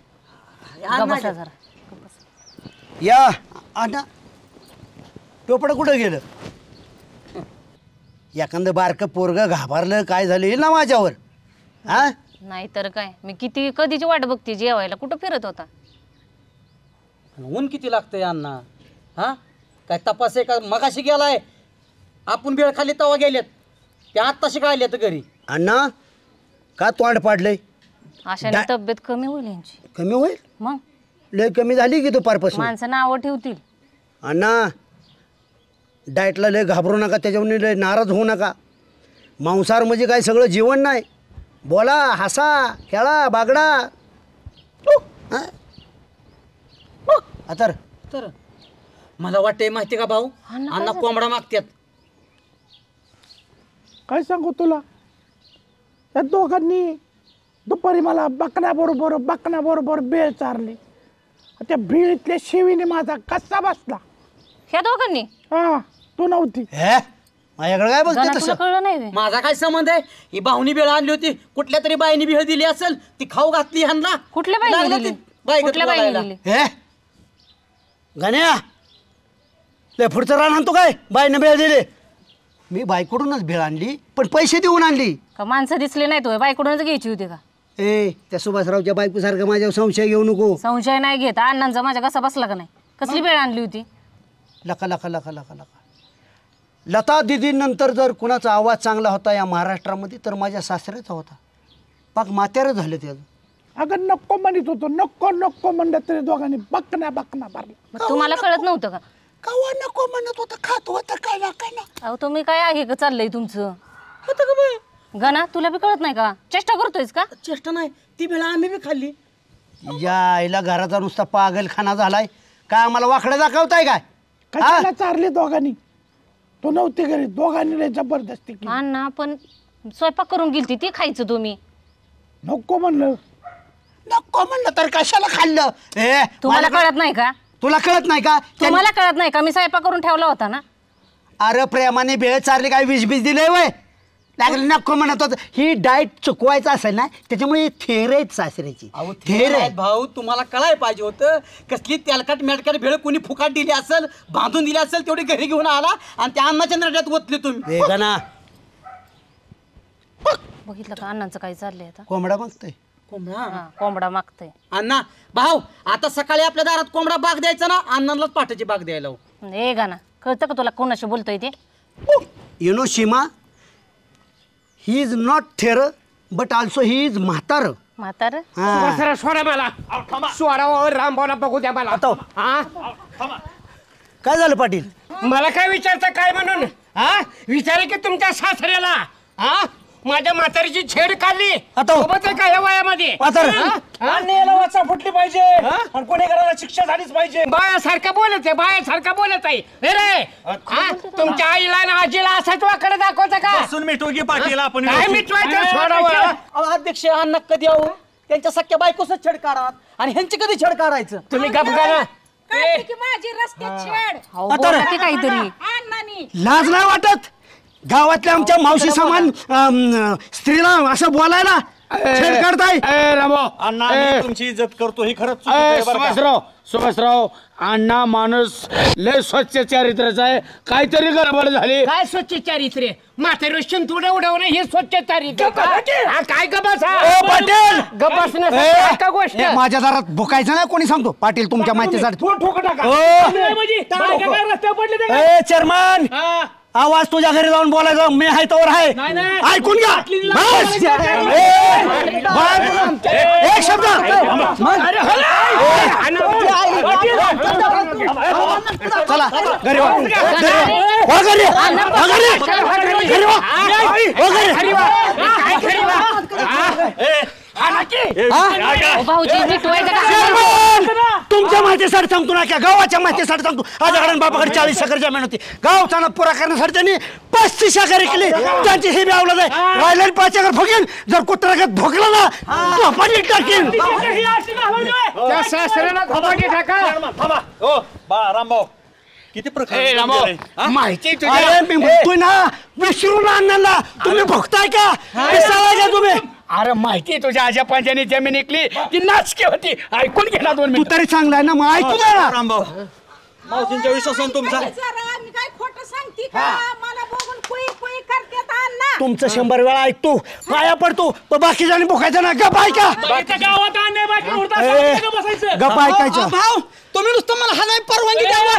जरा या आना टोपडं कुठं गेलं? एखादं बारकं पोरगं घाबरलं काय झालं येईल ना माझ्यावर. हा नाही तर काय. मी किती कधीची वाट बघते जेवायला. कुठं फिरत होता? ऊन किती लागतंय अण्णा. हा काय तपास आहे का? मगाशी गेलाय आपण बेळ खाली तवा गेलेत ते आत्ताशी काय आले तर घरी. अण्णा का तोंड पाडलंय? अशाने तब्येत कमी होईल यांची. कमी होईल? मग लय कमी झाली की दुपारपासून. माणसं नावं ठेवतील. अण्णा डाएटला लय घाबरू नका. त्याच्यावर लय नाराज होऊ नका. मांसाहार म्हणजे काय सगळं जीवन नाही. बोला हसा खेळा बागडा. तर मला वाटतंय माहिती का भाऊ अण्णा कोंबडा मागतात. काय सांगू तुला या दोघांनी दुपारी मला बकण्याबरोबर बेळ चारली. त्या भेळीतल्या शेवीने माझा कसा बसला. ह्या दोघांनी? हा तू नव्हती. माझ्याकडे काय बघते तसं? कळलं नाही. माझा काय संबंध आहे? ही बाहुनी बेळ आणली होती. कुठल्या तरी बाईने बेळ दिली असेल ती खाऊ घातली ह्यांना. कुठल्या बाईने दिली? कुठल्या बाईने दिली? गाण्या लय पुढचं रान आणतो काय? बाईनं भेळ दिली. मी बाईकडूनच भेळ आणली पण पैसे देऊन आणली. का माणसं दिसली नाही तो बाईकडूनच घ्यायची होती का? ए त्या सुभाषरावच्या बायकोसारखं माझ्यावर संशय घेऊ नको. संशय नाही घेत. अण्णांचा माझ्या कसा बसला का नाही? कसली वेळ आणली होती? लका लका लका लका लका लता दिदी नंतर जर कुणाचा आवाज चांगला होता या महाराष्ट्रामध्ये तर माझ्या सासऱ्याचा होता. पाक मात्यार झालं ते. अगं नको म्हणत होतो. नको नको म्हणत तरी दोघांनी बकना भरला. तुम्हाला कळत नव्हतं का? कवा नको म्हणत होतं खात होतं काय ना काय ना. अहो तुम्ही काय आहे का चाललंय तुमचं? गणा तुला बी कळत नाही का? चेष्टा करतोयस का? चेष्टा नाही ती भेळ आम्ही बी खाल्ली. या आईला घराचा नुसता पागलखाना झालाय. काय आम्हाला वाकडं दाखवताय काय? कशाला चारली दोघांनी? तो नव्हती घरी. दोघांनी लय जबरदस्ती केली. अण्णा पण स्वयंपाक करून गेलती ती खायचं तुम्ही. नको म्हणलं. नको म्हणलं तर कशाला खाल्लं? तुम्हाला कळत नाही का? तुला कळत नाही का? तुम्हाला कळत नाही का? मी स्वयंपाक करून ठेवला होता ना. अरे प्रेमाने भेळ चारली काय विष बीज दिले वय लागलं नको म्हणत होत. ही डाएट चुकवायचं असेल ना त्याच्यामुळे थेर आहेत सासऱ्याची. थेर आहेत भाऊ. तुम्हाला कळाय पाहिजे होतं. कसली तेलकट मेलकट भेळ कोणी फुकाट दिली असेल बांधून दिली असेल तेवढी घरी घेऊन आला आणि त्या अन्नाच्या नरड्यात ओतली तुम्ही. बघितलं का अण्णांचं काय चाललंय आता? कोंबडा मागतोय. कोंबडा मागतोय. अण्णा भाऊ आता सकाळी आपल्या दारात कोंबडा बाग द्यायचा ना अण्णांनाच पाठाची बाग द्यायला. ए गाणं कळतं का तुला कोणाशी बोलतोय ते? You know Seema he is not थेर बट ऑल्सो ही इज म्हातार. म्हातार? सोडा मला. सोडा रामभाऊला बघू द्या मला. काय झालं पाटील? मला काय विचारता काय म्हणून हा विचारे की तुमच्या सासऱ्याला हा माझ्या म्हातारीची छेड काढली सोबत आहे का या वयामध्ये वाचा फुटली पाहिजे आणि गुन्हेगाराला शिक्षा झालीच पाहिजे. बायासारखं बोलत आहे बायासारखं बोलत आहे हे रे तुमच्या आईला आणि आजीला असंच वाकडे दाखवतं का मिटू की पाटील आपण काय मिटवायचं सोडावं. अध्यक्ष अण्णा कधी आहो त्यांच्या सख्या बायकोच छेड काढा आणि ह्यांची कधी छेड काढायचं. तुम्ही गप करा काढली की माझी रस्त्यात छेड बोला की काहीतरी. अण्णांनी लाज नाही वाटत गावातल्या आमच्या मावशी समान स्त्रीला असं बोलायला छेड काढताय. अण्णा मी तुमची इज्जत करतो ही खरंच चुकीचं आहे बरं का? सुभाषराव अण्णा माणूस लय स्वच्छ चारित्र्याचा आहे. काहीतरी गडबड झाली. काय स्वच्छ चारित्र्य म्हातारी शिंतुडे उडवणे हे स्वच्छ चारित्र्य हा काय गबस पाटील गबस का गोष्ट माझ्या दारात भुकायचं नाही कोणी सांगतो पाटील तुमच्या माहितीसाठी. चेअरमन आवाज तुझ्या घरी जाऊन बोलायचं मी आहे तोवर आहे ऐकून घ्या एक शब्द चला घरी तुमच्या माहितीसाठी सांगतो ना क्या गावाच्या माहितीसाठी सांगतो. आजकडे बापाकडे 40 एकर जमीन होती. गाव चाणक पुरा करण्यासाठी त्यांनी 35 एकर केली. त्यांची हे आवडत आहे राहिलेली 5 एकर फुकेल. जर कुत्र्यात भोकला ना तो पाणी टाकेल. रामभाऊ किती प्रकार माहिती मी म्हणतोय ना विसरून आणला तुम्ही भोगताय का का तुम्ही. अरे माहिती तुझ्या आजा पंजानी जमीन इकली ती नाचकी होती ऐकून घे ना 2 मिनिट. तू तरी चांगला आहे ना मग ऐकू द्या ना. रामभाऊ मावशींच्या विश्वासाने तुमचा मी काय खोटं सांगते का मला बघून कुई कुई करतात अण्णा. तुमचं 100 वेळा ऐकतो पाया पडतो पण बाकीच्यानी भोकायचं ना गप ऐका गप ऐकायचं. भाऊ तुम्ही नुसतं मला हा नाही परवानगी द्यावा.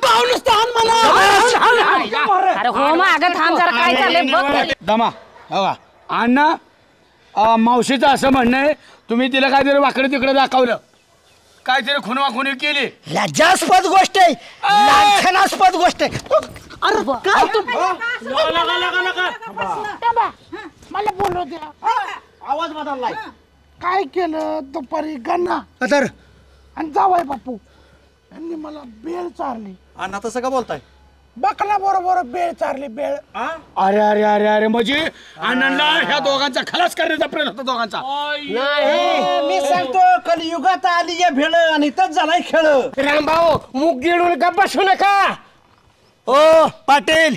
भाऊ नुसतं हान मला. अरे हो मागं थांब जरा काय चाललंय बघ. दमा हो अण्णा मावशीचं असं म्हणणं आहे तुम्ही तिला काहीतरी वाकडे तिकडे दाखवलं काहीतरी खुनवाखुनी केली. लज्जास्पद गोष्ट आहे लांछनास्पद गोष्ट आहे. अरे काय मला बोलू द्या आवाज बदललाय. काय केलं दुपारी गन्ना तर आणि जावाय बापू यांनी मला बेळ चारली. अण्णा तसं का बोलताय बकला बरोबर बेळ चारली बेळ. अरे अरे अरे अरे म्हणजे अण्णांना ह्या दोघांचा खलास करण्याचा प्रयत्न होता दोघांचा. मी सांगतो कलियुगात आली या भेळ आणि इथंच झालाय खेळ. रामभाऊ मुग गिळून गप्प बसू नका. ओ पाटील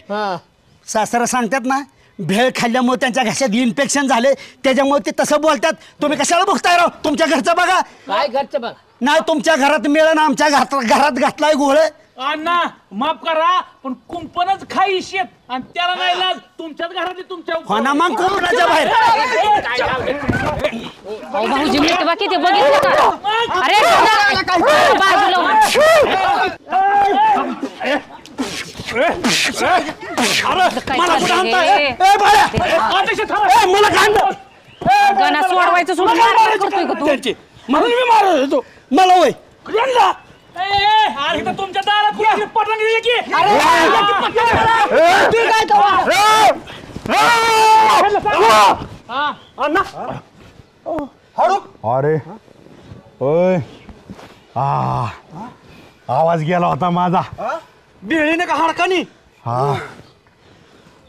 सासरा सांगतात ना भेळ खाल्ल्यामुळे त्यांच्या घशात इन्फेक्शन झाले त्याच्यामुळे ते तसं बोलतात. तुम्ही कशाला बघताय राव तुमच्या घरचं बघा. काय घरचं बघ नाही तुमच्या घरात मिळेल आमच्या घरात घातलाय घोळ. अण्णा माफ करा पण कुंपणच खाई शेत आणि त्याला नाही लाज तुमच्याच घरात तुमच्या होना मग कुंपणाच्या बाहेर. भाऊजी मी तेव्हा किती बघितलं का. अरे बाजूला गणा सोडवायचं सोडून करतोय का तू. म्हणून मी मारत होतो मला होय तुमच्या दारात पटवून दिली की अरे ओय आवाज गेला होता माझा बिळीने का हाडकानी. हा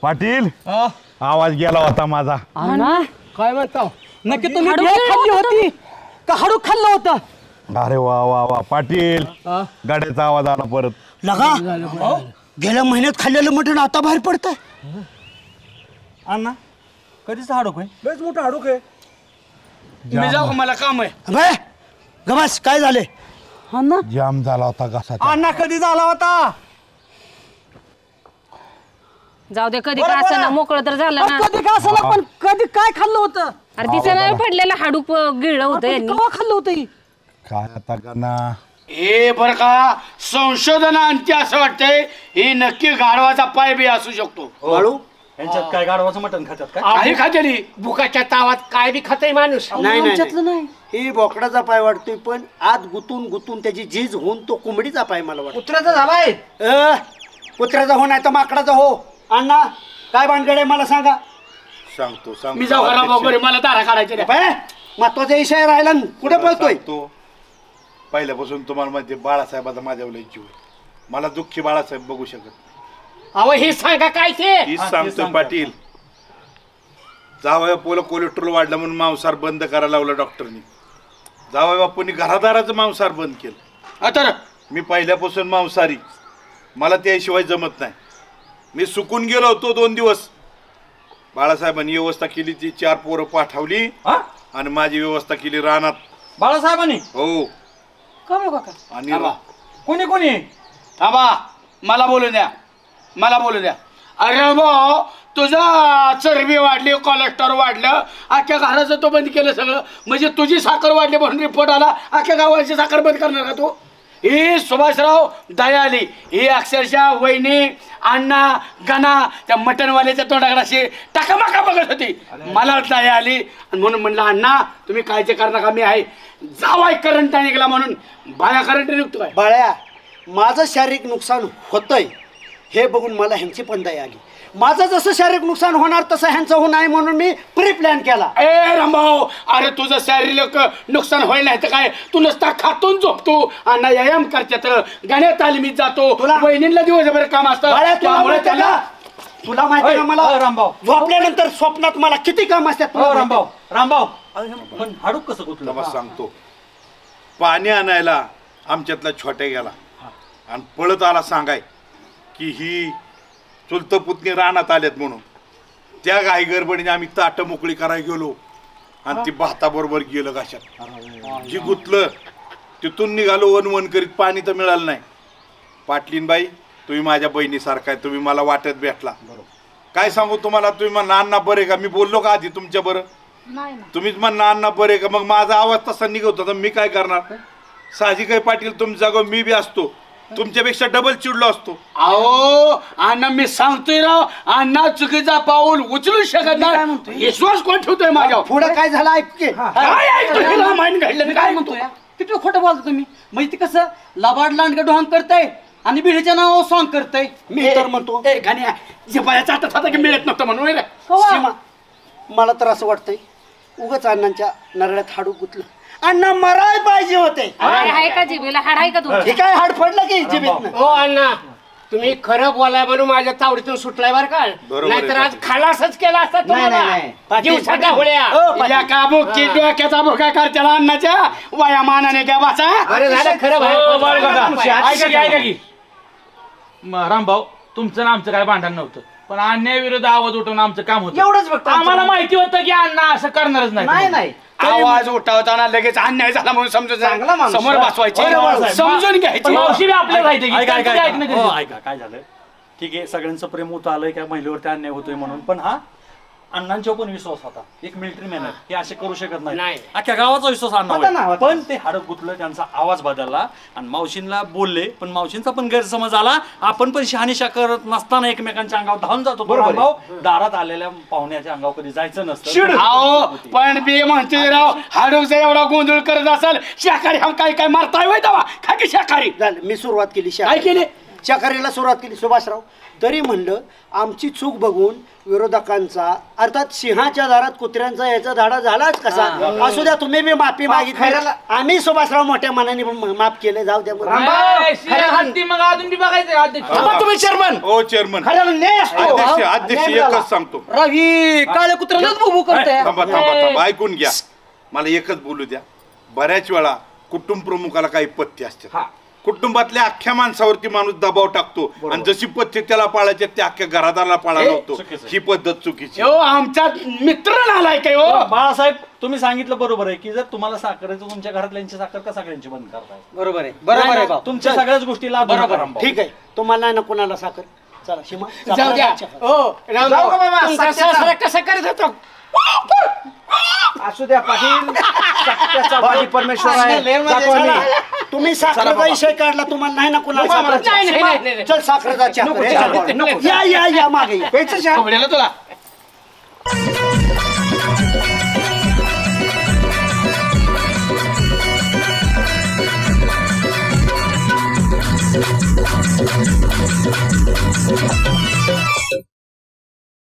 पाटील आवाज गेला होता माझा. काय म्हणता नक्की तुम्ही बेळ खाल्ली होती का हाडूक खाल्लं होतं. अरे वा वा वा पाटील गाड्याचा आवाज आला परत. लगा गेल्या महिन्यात खाल्लेलं मटण आता बाहेर पडतंय. अण्णा कधीच हाडूक आहे लयच मोठं हाडूक आहे. मी जाऊ मला काम आहे. बाय गबास काय झाले. जाम झाला होता घसा. अण्णा कधी झाला होता. जाऊ दे कधी काय असं ना मोकळं तर झालं ना. कधी काय असं पण कधी काय खाल्लं होतं. अरे दिसायला पडलेलं हाडूक गिळलं होतं यांनी. केव्हा खाल्लं होतं. काय आता गणा हे बर का संशोधनांती असं वाटतंय ही नक्की गाढवाचा पाय बी असू शकतो. बाळू यांच्यात काय गाढवाचं मटण खातात का? काही खातेली बुकाच्या तावात काय बी खातय माणूस. नाही ही बोकडाचा पाय वाटतोय पण आत गुतून त्याची झीज होऊन तो कोंबडीचा पाय मला वाटतो. कुत्र्याचा झालाय. कुत्र्याचा हो नाही तर माकडाचा हो. अण्णा काय भानगड आहे मला सांगा. सांगतो मी जाऊ का बरोबर मला दारा काढायचे महत्वाचा विषय राहिला कुठे बोलतोय. पहिल्यापासून तुम्हाला माहिती बाळासाहेबाचा माझ्यावर लय जीव आहे. मला दुःखी बाळासाहेब बघू शकत. अहो हे सांगा काय ते. हीच सांगतो पाटील. जावया पोला कोलेस्ट्रॉल वाढला म्हणून मांसाहार बंद करायला लावला डॉक्टरनी. जावया बापूंनी घरादाराचं मांसाहार बंद केलं. आता मी पहिल्यापासून मांसाहारी. मला त्याशिवाय जमत नाही. मी सुकून गेलो होतो 2 दिवस. बाळासाहेबांनी व्यवस्था केली. ती 4 पोरं पाठवली आणि माझी व्यवस्था केली रानात. बाळासाहेबांनी? हो. आणि कोणी थांबा मला बोलू द्या. अरे भाऊ तुझा चरबी वाढली कोलेस्ट्रॉल वाढलं अख्ख्या घराचं तो बंद केलं सगळं. म्हणजे तुझी साखर वाढली म्हणून रिपोर्ट आला अख्ख्या गावाची साखर बंद करणार का तू. ही सुभाषराव दया आली. ही अक्षरशः वहिनी अण्णा गणा त्या मटणवाल्याच्या तोंडाकडे अशी टाकामाका बघत होती. मला दया आली आणि म्हणून म्हणलं अण्णा तुम्ही काळजी करू नका मी आहे. जावाय करंट निघाला म्हणून बाळ्या करंट निघतो काय. बाळ्या माझं शारीरिक नुकसान होतंय हे बघून मला ह्यांची पण दया आली. माझं जसं शारीरिक नुकसान होणार तसं ह्यांचं होऊ नये म्हणून मी प्री प्लॅन केला. ए रामभाऊ अरे तुझं शारीरिक नुकसान होईल नाही तर काय. तू नुसता खातून झोपतो अण्णा व्यायाम करतात गाण्या तालमीत जातो. वहिनीला दिवसभर काम असतं. तुला माहिती ना मला रामभाऊ झोपल्यानंतर स्वप्नात मला किती काम असतात. रामभाऊ पण हाडूक कसं गुतलं. सांगतो. पाणी आणायला आमच्यातला छोट्या गेला आणि पळत आला सांगाय की ही चुलत पुतणी रानात आल्यात म्हणून. त्या गाई गडबडीने आम्ही ताट मोकळी करायला गेलो आणि ती भाताबरोबर गेलं घाशात. जी गुतलं तिथून निघालो वन करीत. पाणी तर मिळालं नाही. पाटलीनबाई तुम्ही माझ्या बहिणीसारखा आहे. तुम्ही मला वाटत भेटला. काय सांगू तुम्हाला. तुम्ही म्हणा अण्णा बरे का. मी बोललो का आधी तुमच्या बरं. तुम्हीच म्हणा अण्णा बरे का. मग माझा आवाज तसा निघत होता. मी काय करणार. साहजिक आहे पाटील तुमच्या जागो मी बी असतो तुमच्यापेक्षा डबल चिडलो असतो. अहो अण्णा मी सांगतोय राव अण्णा चुकीचा पाऊल उचलू शकत नाही. विश्वास कोण ठेवतोय माझ्या पुढे काय झालं ऐक. माइंड घडलं काय म्हणतोय. किती खोटं बोलतो तुम्ही. म्हणजे ते कसं लबाड लांडगं ढोंग करताय आणि बिडीच्या नावावर सॉंग करताय. मी तर म्हणतो गाण्या जिबाळ्याचा हातात होता की मिळत नव्हतं म्हणून. मला तर असं वाटतंय उगाच अण्णांच्या नरड्यात हाडू गुतलं. अण्णा मराय पाहिजे होते. आहे का जिभेला हाड आहे का तुमच्या. काय हाड पडलं की जिभेत. हो अण्णा तुम्ही खरं बोलाय म्हणून माझ्या तावडीतून सुटलाय बरं का. नाहीतर आज खालासच केला असता तुम्हाला. दिवसाच्या होळ्या डोक्याचा भोका कर त्याला अण्णाच्या वयामानाने काय वाचा. बरं झालं खरं ऐका की रामभाऊ तुमचं ना आमचं काय भांडण नव्हतं पण अन्यायाविरुद्ध आवाज उठवणं आमचं काम होतं. एवढंच फक्त आम्हाला माहिती होतं की अण्णा असं करणारच नाही. आवाज उठवताना लगेच अन्याय झाला म्हणून समजून समोर बसवायचे समजून घ्यायचे. ऐका काय झालं. ठीक आहे सगळ्यांचं प्रेम होतं आलंय काय महिलेवरती अन्याय होतोय म्हणून. पण हा अण्णांच्यावर पण विश्वास होता. एक मिलिटरी मॅन हे असे करू शकत नाही. अख्ख्या गावाचा विश्वास अण्णा. पण ते हाडं गुतलं त्यांचा आवाज बदलला आणि मावशींना बोलले. पण मावशींचा पण गैरसमज आला. आपण पण शहानिशा करत नसताना एकमेकांच्या अंगावर धावून जातो. भाऊ दारात आलेल्या पाहुण्याच्या अंगावर कधी जायचं नसतं. पण बी म्हणते राव हाडूचा एवढा गोंधळ करत असेल शाकाहारी हा काय काय मारताय वय दवा खा की शाकाहारी. झालं मी सुरुवात केली. काय केली. शाकाहारीला सुरुवात केली सुभाषराव. तरी म्हणलं आमची चूक बघून विरोधकांचा अर्थात सिंहाच्या दारात कुत्र्यांचा याचा धाडा झालाच कसा. असू द्या तुम्ही बी माफी मागितली. आम्ही सुभाषराव मोठ्या मनाने माफ केले. जाऊ द्या मग अजून बी बघायचं. तुम्ही चेअरमन. हो चेअरमन अध्यक्ष एकच सांगतो. रवी काळ्या कुत्र्यालाच बुबू करताय. थांबा ऐकून घ्या. मला एकच बोलू द्या. बऱ्याच वेळा कुटुंब प्रमुखाला काही पथ्य असते. कुटुंबातल्या अख्ख्या माणसावरती माणूस दबाव टाकतो आणि जशी पद्धत त्याला पाळायची त्या अख्ख्या घरादाराला पाळायला होतो. ही पद्धत चुकीची. आमचा मित्र नालाय काय. बाळासाहेब तुम्ही सांगितलं बरोबर आहे की जर तुम्हाला साखरेचं तुमच्या घरातल्यांची साखर का सगळ्यांची बंद करताय. बरोबर आहे तुमच्या सगळ्याच गोष्टीला बरोबर. ठीक आहे तुम्हाला ना कोणाला साखर. चला सीमा जाऊ द्या. कसं करत होतो असू द्या पाटील सत्याचा वादी परमेश्वर आहे जातो आम्ही. तुम्ही चला साखरेचा बाबा. विषय काढला तुम्हाला नाही ना कुणाला नको आम्हाला. साखरेचा? नाही, नाही, नाही, नाही. चल साखरेचा चहा नको, करू. चहा नको. या या या मागे या. प्यायचं चहा? तुला